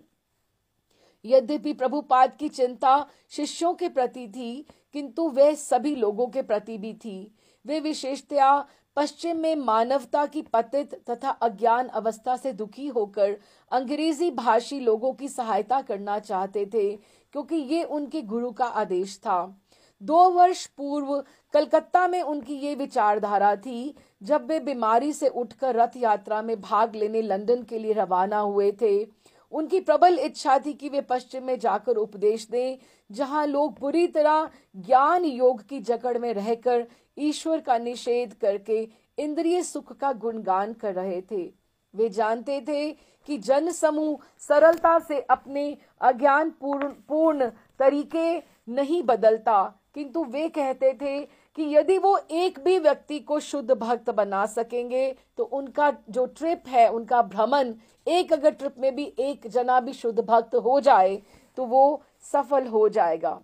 यद्यपि प्रभुपाद की चिंता शिष्यों के प्रति थी, किंतु वह सभी लोगों के प्रति भी थी। वे विशेषतया पश्चिम में मानवता की पतित तथा अज्ञान अवस्था से दुखी होकर अंग्रेजी भाषी लोगों की सहायता करना चाहते थे, क्योंकि ये उनके गुरु का आदेश था। 2 वर्ष पूर्व कलकत्ता में उनकी ये विचारधारा थी, जब वे बीमारी से उठकर रथ यात्रा में भाग लेने लंदन के लिए रवाना हुए थे। उनकी प्रबल इच्छा थी कि वे पश्चिम में जाकर उपदेश दें, जहां लोग बुरी तरह ज्ञान योग की जकड़ में रहकर ईश्वर का निषेध करके इंद्रिय सुख का गुणगान कर रहे थे। वे जानते थे कि जन समूह सरलता से अपने अज्ञान पूर्ण तरीके नहीं बदलता, किंतु वे कहते थे कि यदि वो एक भी व्यक्ति को शुद्ध भक्त बना सकेंगे तो उनका जो ट्रिप है, उनका भ्रमण, एक अगर ट्रिप में भी एक जना भी शुद्ध भक्त हो जाए तो वो सफल हो जाएगा।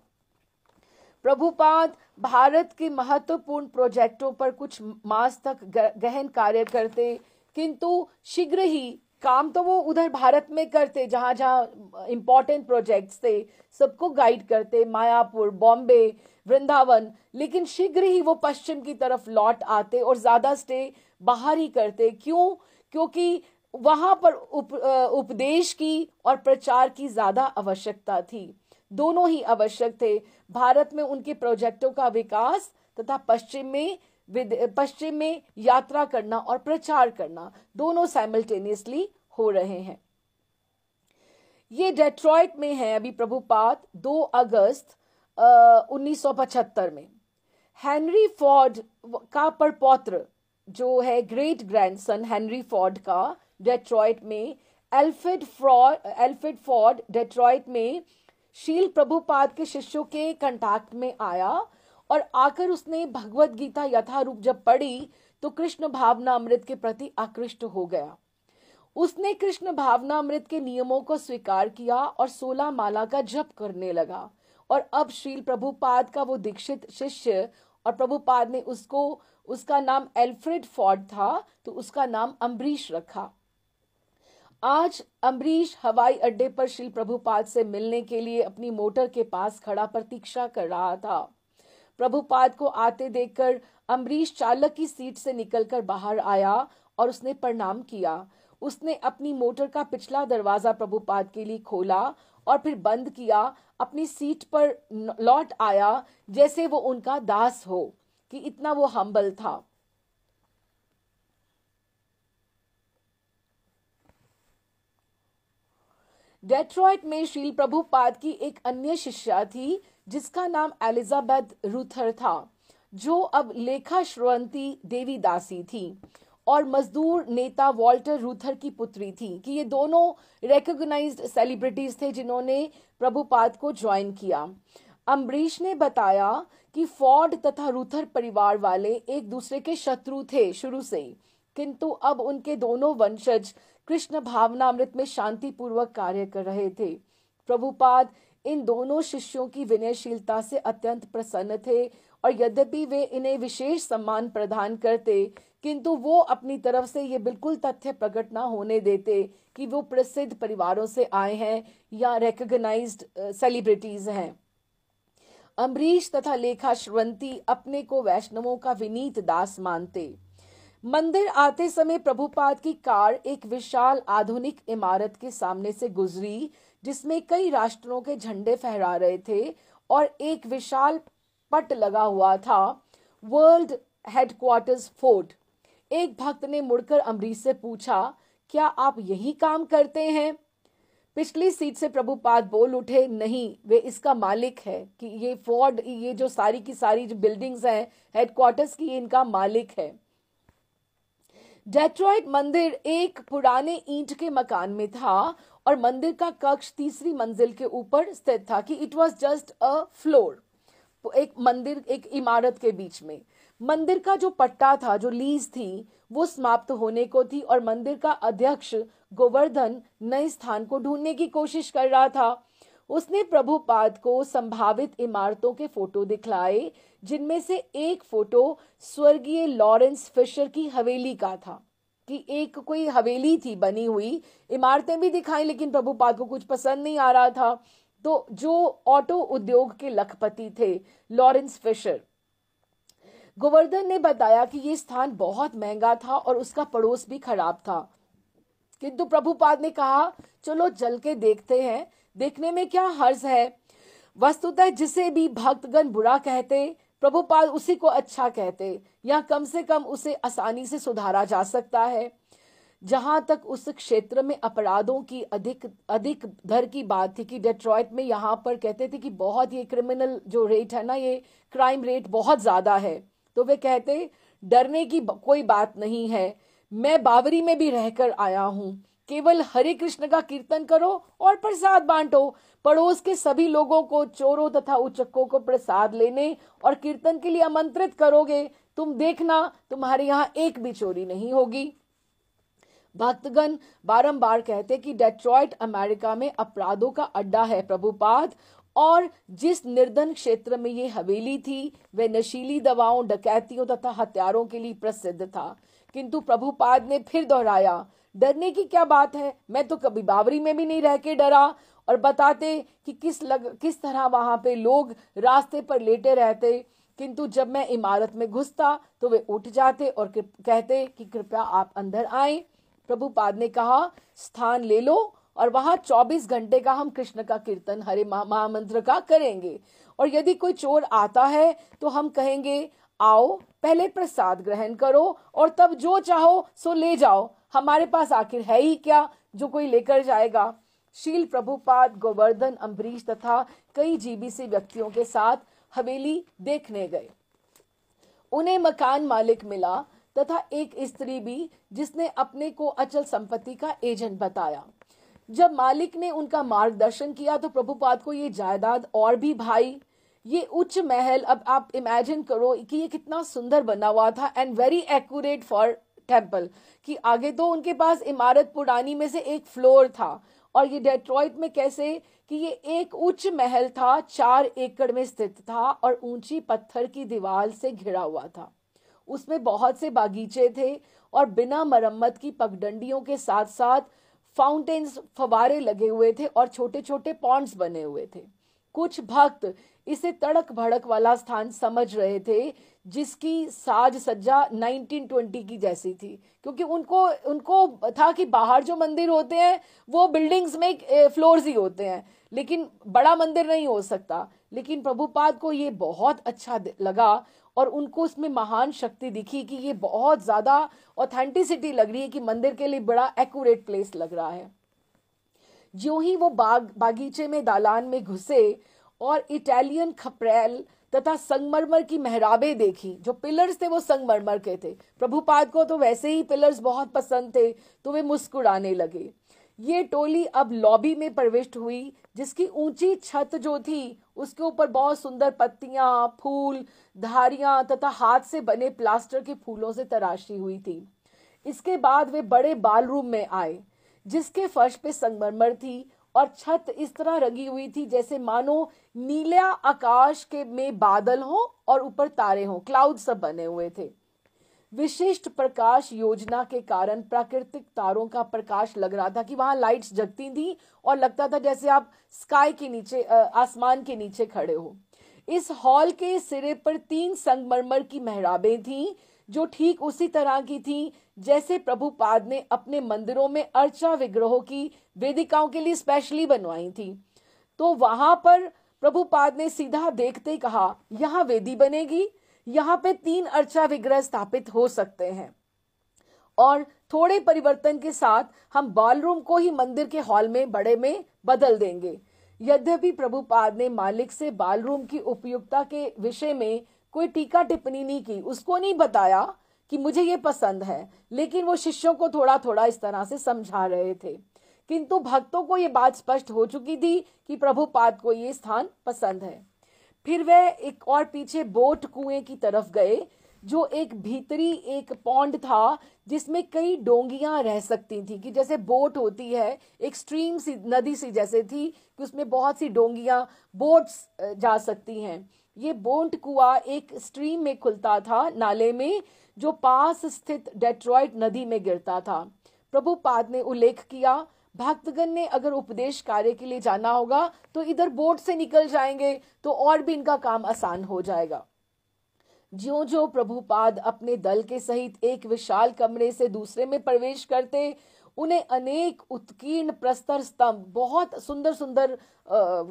प्रभुपाद भारत के महत्वपूर्ण प्रोजेक्टों पर कुछ मास तक गहन कार्य करते, किंतु शीघ्र ही काम तो वो उधर भारत में करते जहां जहां इंपॉर्टेंट प्रोजेक्ट्स थे, सबको गाइड करते, मायापुर, बॉम्बे, वृंदावन, लेकिन शीघ्र ही वो पश्चिम की तरफ लौट आते और ज्यादा स्टे बाहर ही करते। क्यों? क्योंकि वहां पर उपदेश की और प्रचार की ज्यादा आवश्यकता थी। दोनों ही आवश्यक थे। भारत में उनके प्रोजेक्टों का विकास तथा पश्चिम में यात्रा करना और प्रचार करना, दोनों साइमल्टेनियसली हो रहे हैं। ये डेट्रॉइट में है अभी प्रभुपाद 2 अगस्त 1975 में। हेनरी फोर्ड का परपौत्र जो है ग्रेट ग्रैंडसन हेनरी फोर्ड का डेट्रॉइट में, एल्फ्रेड फोर्ड डेट्रॉइट में शील प्रभुपाद के शिष्यों के कांटेक्ट में आया और आकर उसने भगवत गीता यथारूप जब पढ़ी तो कृष्ण भावनामृत के प्रति आकृष्ट हो गया। उसने कृष्ण भावनामृत के नियमों को स्वीकार किया और 16 माला का जप करने लगा। और अब श्रील प्रभुपाद का वो दीक्षित शिष्य, और प्रभुपाद ने उसका नाम एल्फ्रेड फोर्ड था तो उसका नाम अम्बरीश रखा। आज अम्बरीश हवाई अड्डे पर श्री प्रभुपाद से मिलने के लिए अपनी मोटर के पास खड़ा प्रतीक्षा कर रहा था। प्रभुपाद को आते देखकर अम्बरीश चालक की सीट से निकलकर बाहर आया और उसने प्रणाम किया। उसने अपनी मोटर का पिछला दरवाजा प्रभुपाद के लिए खोला और फिर बंद किया, अपनी सीट पर लौट आया जैसे वो उनका दास हो, कि इतना वो हम्बल था। डेट्रॉइट में श्रील प्रभुपाद की एक अन्य शिष्या थी जिसका नाम एलिजाबेथ रूथर था, जो अब लेखा श्रवंती देवी दासी थी और मजदूर नेता वॉल्टर रूथर की पुत्री थी। कि ये दोनों रिकॉग्नाइज्ड सेलिब्रिटीज थे जिन्होंने प्रभुपाद को ज्वाइन किया। अम्बरीश ने बताया कि फोर्ड तथा रूथर परिवार वाले एक दूसरे के शत्रु थे शुरू से, किंतु अब उनके दोनों वंशज कृष्ण भावनामृत में शांतिपूर्वक कार्य कर रहे थे। प्रभुपाद इन दोनों शिष्यों की विनयशीलता से अत्यंत प्रसन्न थे और यद्यपि वे इन्हें विशेष सम्मान प्रदान करते, किंतु वो अपनी तरफ से ये बिल्कुल तथ्य प्रकट ना होने देते कि वो प्रसिद्ध परिवारों से आए हैं या रिकॉग्नाइज्ड सेलिब्रिटीज हैं। अम्बरीश तथा लेखा श्रवंती अपने को वैष्णवों का विनीत दास मानते। मंदिर आते समय प्रभुपाद की कार एक विशाल आधुनिक इमारत के सामने से गुजरी जिसमें कई राष्ट्रों के झंडे फहरा रहे थे और एक विशाल पट लगा हुआ था। World headquarters fort. एक भक्त ने मुड़कर अम्बरीश से पूछा, क्या आप यही काम करते हैं? पिछली सीट से प्रभुपाद बोल उठे, नहीं, वे इसका मालिक है, कि ये फोर्ट, ये जो सारी की सारी जो बिल्डिंग्स हैं हेडक्वार्टर्स की, इनका मालिक है। डेट्रॉइट मंदिर एक पुराने ईंट के मकान में था और मंदिर का कक्ष तीसरी मंजिल के ऊपर स्थित था, कि it was just a floor, एक मंदिर, एक इमारत के बीच में। मंदिर का जो पट्टा था, जो लीज थी, वो समाप्त होने को थी और मंदिर का अध्यक्ष गोवर्धन नए स्थान को ढूंढने की कोशिश कर रहा था। उसने प्रभुपाद को संभावित इमारतों के फोटो दिखलाए, जिनमें से एक फोटो स्वर्गीय लॉरेंस फिशर की हवेली का था, कि एक कोई हवेली थी बनी हुई, इमारतें भी दिखाई, लेकिन प्रभुपाद को कुछ पसंद नहीं आ रहा था। तो जो ऑटो उद्योग के लखपति थे लॉरेंस फिशर, गोवर्धन ने बताया कि यह स्थान बहुत महंगा था और उसका पड़ोस भी खराब था, किंतु प्रभुपाद ने कहा, चलो चल के देखते हैं, देखने में क्या हर्ज है। वस्तुतः जिसे भी भक्तगण बुरा कहते, प्रभुपाद उसी को अच्छा कहते, या कम से कम उसे आसानी से सुधारा जा सकता है। जहां तक उस क्षेत्र में अपराधों की अधिक दर की बात थी, कि डेट्रॉइट में यहाँ पर कहते थे कि बहुत ये क्रिमिनल जो रेट है ना, ये क्राइम रेट बहुत ज्यादा है, तो वे कहते डरने की कोई बात नहीं है, मैं बावरी में भी रहकर आया हूं, केवल हरे कृष्ण का कीर्तन करो और प्रसाद बांटो, पड़ोस के सभी लोगों को, चोरों तथा उचक्कों को प्रसाद लेने और कीर्तन के लिए आमंत्रित करोगे, तुम देखना तुम्हारे यहाँ एक भी चोरी नहीं होगी। भक्तगण बारंबार कहते कि डेट्रॉइट अमेरिका में अपराधों का अड्डा है प्रभुपाद, और जिस निर्धन क्षेत्र में ये हवेली थी, वह नशीली दवाओं, डकैतियों तथा हत्यारों के लिए प्रसिद्ध था। किंतु प्रभुपाद ने फिर दोहराया, डरने की क्या बात है, मैं तो कभी बावरी में भी नहीं रह के डरा, और बताते कि किस तरह वहां पे लोग रास्ते पर लेटे रहते, किंतु जब मैं इमारत में घुसता तो वे उठ जाते और कहते कि कृपया आप अंदर आए। प्रभुपाद ने कहा, स्थान ले लो और वहां 24 घंटे का हम कृष्ण का कीर्तन, हरे महामंत्र का करेंगे, और यदि कोई चोर आता है तो हम कहेंगे, आओ पहले प्रसाद ग्रहण करो और तब जो चाहो सो ले जाओ, हमारे पास आखिर है ही क्या जो कोई लेकर जाएगा। शील प्रभुपाद गोवर्धन, अम्बरीश तथा कई जीबीसी व्यक्तियों के साथ हवेली देखने गए। उन्हें मकान मालिक मिला तथा एक स्त्री भी, जिसने अपने को अचल संपत्ति का एजेंट बताया। जब मालिक ने उनका मार्गदर्शन किया तो प्रभुपाद को ये जायदाद और भी भाई। ये उच्च महल, अब आप इमेजिन करो कि ये कितना सुंदर बना हुआ था, and very accurate for temple, कि आगे तो उनके पास इमारत पुरानी में से एक फ्लोर था, और ये डेट्रॉइट में कैसे कि ये एक उच्च महल था, 4 एकड़ में स्थित था और ऊंची पत्थर की दीवार से घिरा हुआ था। उसमें बहुत से बागीचे थे और बिना मरम्मत की पगडंडियों के साथ साथ फाउंटेन्स, फवारे लगे हुए थे और छोटे छोटे पॉन्ड्स बने हुए थे। कुछ भक्त इसे तड़क भड़क वाला स्थान समझ रहे थे, जिसकी साज सज्जा 1920 की जैसी थी, क्योंकि उनको था कि बाहर जो मंदिर होते हैं वो बिल्डिंग्स में फ्लोर्स ही होते हैं, लेकिन बड़ा मंदिर नहीं हो सकता। लेकिन प्रभुपाद को ये बहुत अच्छा लगा और उनको उसमें महान शक्ति दिखी, कि ये बहुत ज्यादा ऑथेंटिसिटी लग रही है, कि मंदिर के लिए बड़ा एक्यूरेट प्लेस लग रहा है। ज्यों ही वो बागीचे में दालान में घुसे और इटालियन खपरेल तथा संगमरमर की मेहराबें देखी, जो पिलर्स थे वो संगमरमर के थे। प्रभुपाद को तो वैसे ही पिलर्स बहुत पसंद थे, तो वे मुस्कुराने लगे। ये टोली अब लॉबी में प्रविष्ट हुई, जिसकी ऊंची छत जो थी उसके ऊपर बहुत सुंदर पत्तियां, फूल, धारियां तथा हाथ से बने प्लास्टर के फूलों से तराशी हुई थी। इसके बाद वे बड़े बालरूम में आए, जिसके फर्श पे संगमरमर थी और छत इस तरह रंगी हुई थी जैसे मानो नीला आकाश के में बादल हो और ऊपर तारे हों, क्लाउड सब बने हुए थे। विशिष्ट प्रकाश योजना के कारण प्राकृतिक तारों का प्रकाश लग रहा था, कि वहां लाइट्स जगती थी और लगता था जैसे आप स्काई के नीचे, आसमान के नीचे खड़े हो। इस हॉल के सिरे पर 3 संगमरमर की मेहराबें थीं, जो ठीक उसी तरह की थीं जैसे प्रभुपाद ने अपने मंदिरों में अर्चा विग्रहों की वेदिकाओं के लिए स्पेशली बनवाई थी। तो वहां पर प्रभुपाद ने सीधा देखते कहा, यहाँ वेदी बनेगी, यहाँ पे 3 अर्चा विग्रह स्थापित हो सकते हैं और थोड़े परिवर्तन के साथ हम बॉलरूम को ही मंदिर के हॉल में बड़े में बदल देंगे। यद्यपि प्रभुपाद ने मालिक से बॉलरूम की उपयुक्तता के विषय में कोई टीका टिप्पणी नहीं की, उसको नहीं बताया कि मुझे ये पसंद है, लेकिन वो शिष्यों को थोड़ा थोड़ा इस तरह से समझा रहे थे। किंतु भक्तों को ये बात स्पष्ट हो चुकी थी कि प्रभुपाद को ये स्थान पसंद है। फिर वह एक और पीछे बोट कुएं की तरफ गए, जो एक भीतरी एक पॉन्ड था जिसमें कई डोंगियां रह सकती थी, कि जैसे बोट होती है एक स्ट्रीम सी, नदी सी जैसे थी कि उसमें बहुत सी डोंगियां बोट्स जा सकती हैं। ये बोट कुआ एक स्ट्रीम में खुलता था, नाले में, जो पास स्थित डेट्रॉइट नदी में गिरता था। प्रभुपाद ने उल्लेख किया, भक्तगण ने अगर उपदेश कार्य के लिए जाना होगा तो इधर बोट से निकल जाएंगे तो और भी इनका काम आसान हो जाएगा। ज्यों ज्यों प्रभुपाद अपने दल के सहित एक विशाल कमरे से दूसरे में प्रवेश करते, उन्हें अनेक उत्कीर्ण प्रस्तर स्तंभ, बहुत सुंदर सुंदर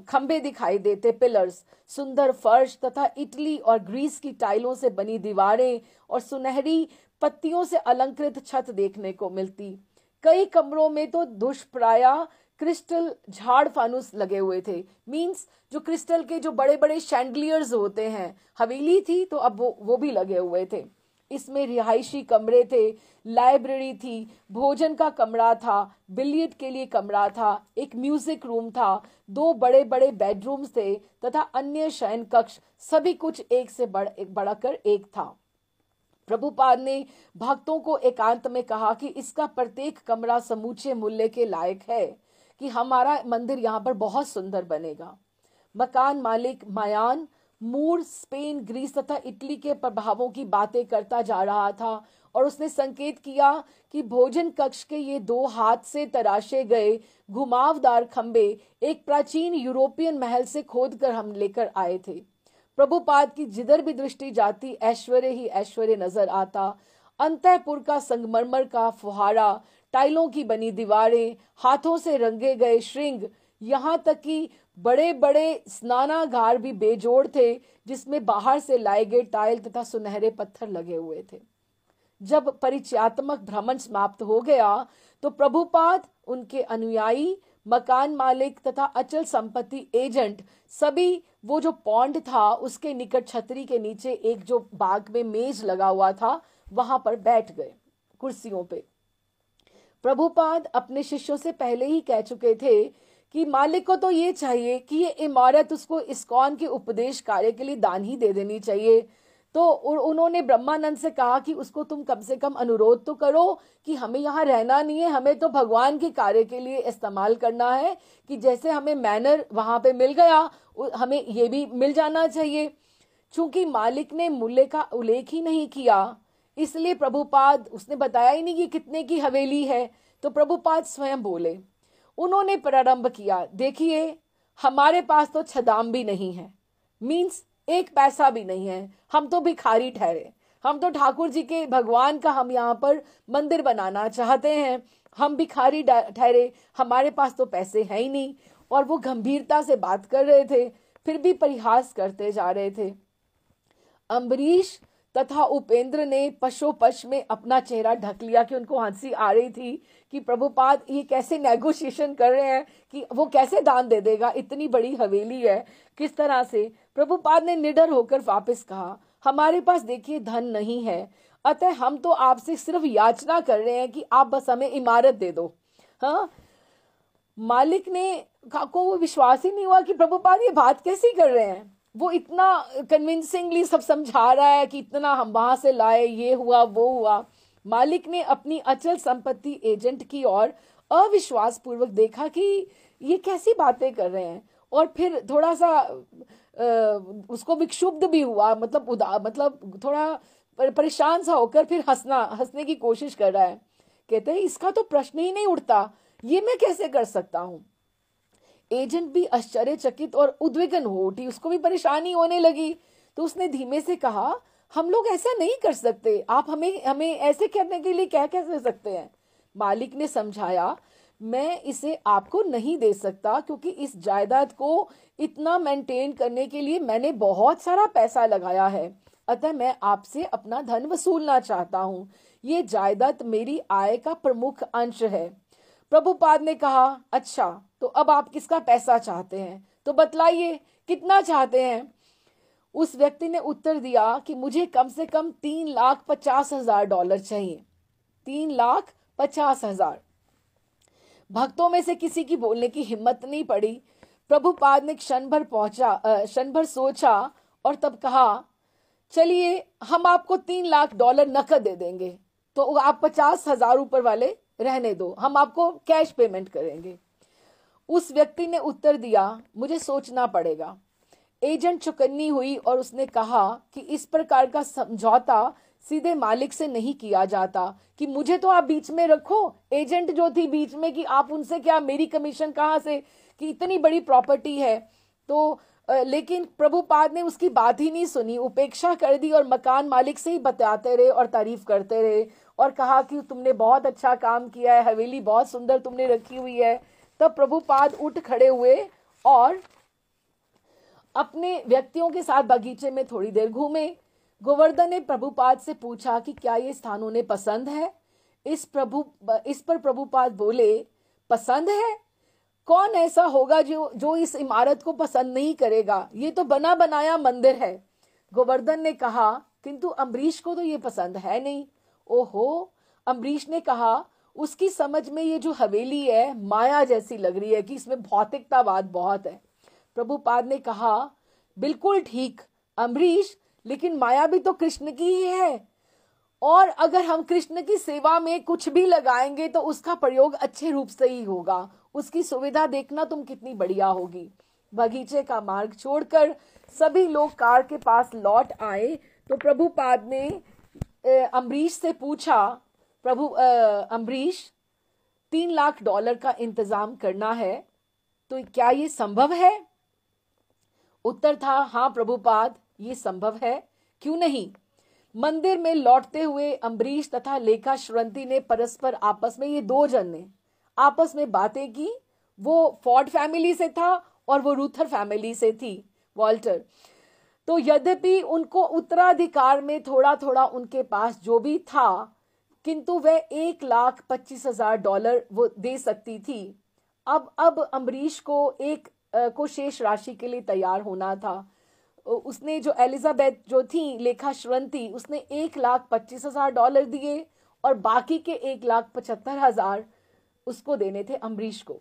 खंबे दिखाई देते, पिलर्स, सुंदर फर्श तथा इटली और ग्रीस की टाइलों से बनी दीवारें और सुनहरी पत्तियों से अलंकृत छत देखने को मिलती। कई कमरों में तो दुष्प्राया क्रिस्टल झाड़ फानुस लगे हुए थे, मींस जो क्रिस्टल के जो बड़े बड़े शैंडलियर्स होते हैं, हवेली थी तो अब वो भी लगे हुए थे। इसमें रिहायशी कमरे थे, लाइब्रेरी थी, भोजन का कमरा था, बिलियर्ड के लिए कमरा था, एक म्यूजिक रूम था, 2 बड़े बड़े बेडरूम्स थे तथा अन्य शयन कक्ष, सभी कुछ एक से बढ़कर एक था। प्रभुपाद ने भक्तों को एकांत में कहा कि इसका प्रत्येक कमरा समूचे मूल्य के लायक है, कि हमारा मंदिर यहाँ पर बहुत सुंदर बनेगा। मकान मालिक मायान, मूर, स्पेन, ग्रीस तथा इटली के प्रभावों की बातें करता जा रहा था और उसने संकेत किया कि भोजन कक्ष के ये 2 हाथ से तराशे गए घुमावदार खंबे एक प्राचीन यूरोपियन महल से खोद कर हम लेकर आए थे। प्रभुपाद की जिधर भी दृष्टि जाती ऐश्वर्य ही ऐश्वर्य नजर आता। अंतःपुर का संगमरमर का फुहारा, टाइलों की बनी दीवारें, हाथों से रंगे गए श्रृंग, यहाँ तक कि बड़े बड़े स्नानागार भी बेजोड़ थे, जिसमें बाहर से लाए गए टाइल तथा सुनहरे पत्थर लगे हुए थे। जब परिचयात्मक भ्रमण समाप्त हो गया तो प्रभुपाद, उनके अनुयायी, मकान मालिक तथा अचल संपत्ति एजेंट सभी वो जो पॉन्ड था उसके निकट छतरी के नीचे एक जो बाग में मेज लगा हुआ था वहां पर बैठ गए कुर्सियों पे। प्रभुपाद अपने शिष्यों से पहले ही कह चुके थे कि मालिक को तो ये चाहिए कि ये इमारत उसको इस्कॉन के उपदेश कार्य के लिए दान ही दे देनी चाहिए। तो उन्होंने ब्रह्मानंद से कहा कि उसको तुम कम से कम अनुरोध तो करो कि हमें यहाँ रहना नहीं है, हमें तो भगवान के कार्य के लिए इस्तेमाल करना है, कि जैसे हमें मैनर वहां पे मिल गया हमें ये भी मिल जाना चाहिए। चूंकि मालिक ने मूल्य का उल्लेख ही नहीं किया, इसलिए प्रभुपाद, उसने बताया ही नहीं कि कितने की हवेली है, तो प्रभुपाद स्वयं बोले। उन्होंने प्रारंभ किया, देखिए हमारे पास तो छदाम भी नहीं है, मीन्स 1 पैसा भी नहीं है, हम तो भिखारी ठहरे, हम तो ठाकुर जी के भगवान का हम यहाँ पर मंदिर बनाना चाहते हैं, हम भिखारी ठहरे, हमारे पास तो पैसे हैं ही नहीं। और वो गंभीरता से बात कर रहे थे, फिर भी परिहास करते जा रहे थे। अम्बरीश तथा उपेंद्र ने पशोपश में अपना चेहरा ढक लिया कि उनको हंसी आ रही थी कि प्रभुपाद ये कैसे नेगोशिएशन कर रहे हैं, कि वो कैसे दान दे देगा, इतनी बड़ी हवेली है, किस तरह से। प्रभुपाद ने निडर होकर वापस कहा, हमारे पास देखिए धन नहीं है, अतः हम तो आपसे सिर्फ याचना कर रहे हैं कि आप बस हमें इमारत दे दो। हाँ, मालिक ने को विश्वास ही नहीं हुआ कि प्रभुपाद ये बात कैसी कर रहे हैं। वो इतना कन्विंसिंगली सब समझा रहा है कि इतना हम वहां से लाए, ये हुआ वो हुआ। मालिक ने अपनी अचल संपत्ति एजेंट की ओर अविश्वास पूर्वक देखा कि ये कैसी बातें कर रहे हैं, और फिर थोड़ा सा उसको विक्षुब्ध भी हुआ, मतलब थोड़ा परेशान सा होकर फिर हंसने की कोशिश कर रहा है। कहते हैं इसका तो प्रश्न ही नहीं उठता, ये मैं कैसे कर सकता हूं। एजेंट भी आश्चर्यचकित और उद्विग्न हो उठी, उसको भी परेशानी होने लगी। तो उसने धीमे से कहा, हम लोग ऐसा नहीं कर सकते, आप हमें ऐसे करने के लिए क्या कह सकते हैं। मालिक ने समझाया, मैं इसे आपको नहीं दे सकता, क्योंकि इस जायदाद को इतना मेंटेन करने के लिए मैंने बहुत सारा पैसा लगाया है। अतः मैं आपसे अपना धन वसूलना चाहता हूँ। ये जायदाद मेरी आय का प्रमुख अंश है। प्रभुपाद ने कहा, अच्छा तो अब आप किसका पैसा चाहते हैं, तो बतलाइए कितना चाहते हैं। उस व्यक्ति ने उत्तर दिया कि मुझे कम से कम $3,50,000 चाहिए। $3,50,000। भक्तों में से किसी की बोलने की हिम्मत नहीं पड़ी। प्रभुपाद ने क्षण भर सोचा और तब कहा, चलिए हम आपको $3,00,000 नकद दे देंगे, तो आप 50,000 ऊपर वाले रहने दो, हम आपको कैश पेमेंट करेंगे। उस व्यक्ति ने उत्तर दिया, मुझे सोचना पड़ेगा। एजेंट चौकन्नी हुई और उसने कहा कि इस प्रकार का समझौता सीधे मालिक से नहीं किया जाता कि मुझे तो आप बीच में रखो। एजेंट जो थी बीच में कि आप उनसे क्या, मेरी कमीशन कहाँ से, कि इतनी बड़ी प्रॉपर्टी है। तो लेकिन प्रभुपाद ने उसकी बात ही नहीं सुनी, उपेक्षा कर दी और मकान मालिक से ही बताते रहे और तारीफ करते रहे और कहा कि तुमने बहुत अच्छा काम किया है, हवेली बहुत सुंदर तुमने रखी हुई है। तब प्रभुपाद उठ खड़े हुए और अपने व्यक्तियों के साथ बगीचे में थोड़ी देर घूमे। गोवर्धन ने प्रभुपाद से पूछा कि क्या ये स्थान उन्हें पसंद है। इस पर प्रभुपाद बोले, पसंद है? कौन ऐसा होगा जो इस इमारत को पसंद नहीं करेगा, ये तो बना बनाया मंदिर है। गोवर्धन ने कहा, किंतु अम्बरीश को तो ये पसंद है नहीं। ओहो, अम्बरीश ने कहा, उसकी समझ में ये जो हवेली है माया जैसी लग रही है कि इसमें भौतिकतावाद बहुत है। प्रभुपाद ने कहा, बिल्कुल ठीक अम्बरीश, लेकिन माया भी तो कृष्ण की ही है, और अगर हम कृष्ण की सेवा में कुछ भी लगाएंगे तो उसका प्रयोग अच्छे रूप से ही होगा। उसकी सुविधा देखना तुम कितनी बढ़िया होगी। बगीचे का मार्ग छोड़कर सभी लोग कार के पास लौट आए तो प्रभुपाद ने अम्बरीश से पूछा, अम्बरीश, $3,00,000 का इंतजाम करना है, तो क्या ये संभव है? उत्तर था, हाँ प्रभुपाद, ये संभव है, क्यों नहीं। मंदिर में लौटते हुए अम्बरीश तथा लेखा श्रवंती ने परस्पर आपस में, ये दो जन ने आपस में बातें की। वो फोर्ड फैमिली से था और वो रूथर फैमिली से थी, वॉल्टर। तो यद्यपि उनको उत्तराधिकार में थोड़ा थोड़ा उनके पास जो भी था, किंतु वह $1,25,000 वो दे सकती थी। अब अम्बरीश को शेष राशि के लिए तैयार होना था। उसने जो एलिजाबेथ जो थी लेखा श्रवंती, उसने $1,25,000 दिए और बाकी के $1,75,000 उसको देने थे अम्बरीश को।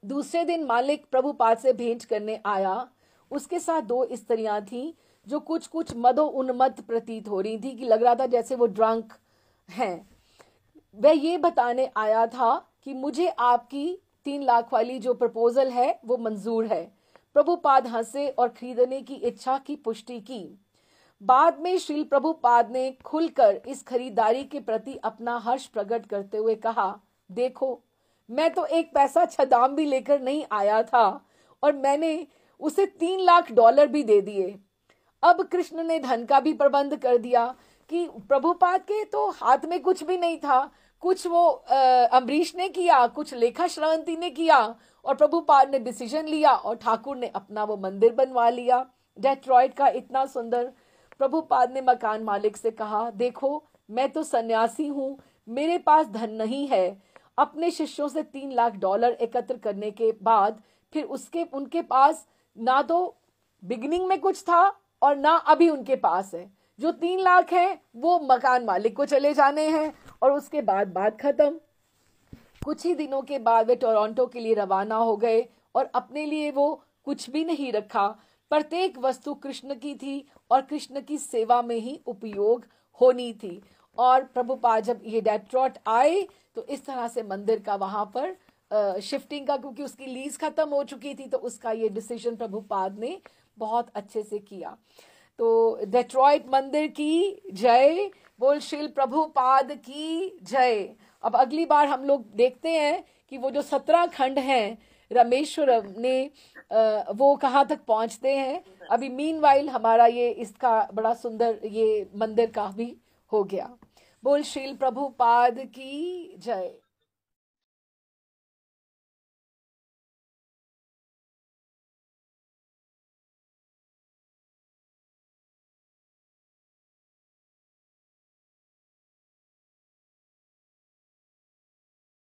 दूसरे दिन मालिक प्रभुपाद से भेंट करने आया। उसके साथ 2 स्त्रियां थीं जो कुछ मदो उन्मत्त प्रतीत हो रही थी, कि लग रहा था जैसे वो ड्रंक हैं। वह ये बताने आया था कि मुझे आपकी 3 लाख वाली जो प्रपोजल है वो मंजूर है। प्रभुपाद हंसे और खरीदने की इच्छा की पुष्टि की। बाद में श्री प्रभुपाद ने खुलकर इस खरीदारी के प्रति अपना हर्ष प्रकट करते हुए कहा, देखो, मैं तो एक पैसा छदाम भी लेकर नहीं आया था और मैंने उसे $3,00,000 भी दे दिए। अब कृष्ण ने धन का भी प्रबंध कर दिया कि प्रभुपाद के तो हाथ में कुछ भी नहीं था। कुछ वो अम्बरीश ने किया, कुछ लेखा श्रवंती ने किया और प्रभुपाद ने डिसीजन लिया और ठाकुर ने अपना वो मंदिर बनवा लिया, डेट्रॉइट का इतना सुंदर। प्रभुपाद ने मकान मालिक से कहा, देखो, मैं तो सन्यासी हूँ, मेरे पास धन नहीं है। अपने शिष्यों से $3,00,000 एकत्र करने के बाद फिर उनके पास ना तो बिगिनिंग में कुछ था और ना अभी उनके पास है। जो 3 लाख है वो मकान मालिक को चले जाने हैं और उसके बाद बात खत्म। कुछ ही दिनों के बाद वे टोरंटो के लिए रवाना हो गए और अपने लिए वो कुछ भी नहीं रखा। प्रत्येक वस्तु कृष्ण की थी और कृष्ण की सेवा में ही उपयोग होनी थी। और प्रभुपाद जब ये डेट्रॉइट आए तो इस तरह से मंदिर का वहां पर शिफ्टिंग का, क्योंकि उसकी लीज खत्म हो चुकी थी, तो उसका ये डिसीजन प्रभुपाद ने बहुत अच्छे से किया। तो डेट्रॉइट मंदिर की जय, बोल श्रील प्रभुपाद की जय। अब अगली बार हम लोग देखते हैं कि वो जो 17 खंड हैं रामेश्वरम ने वो कहाँ तक पहुंचते हैं। अभी मीनवाइल हमारा ये इसका बड़ा सुंदर ये मंदिर का भी हो गया। बोल श्रील प्रभुपाद की जय।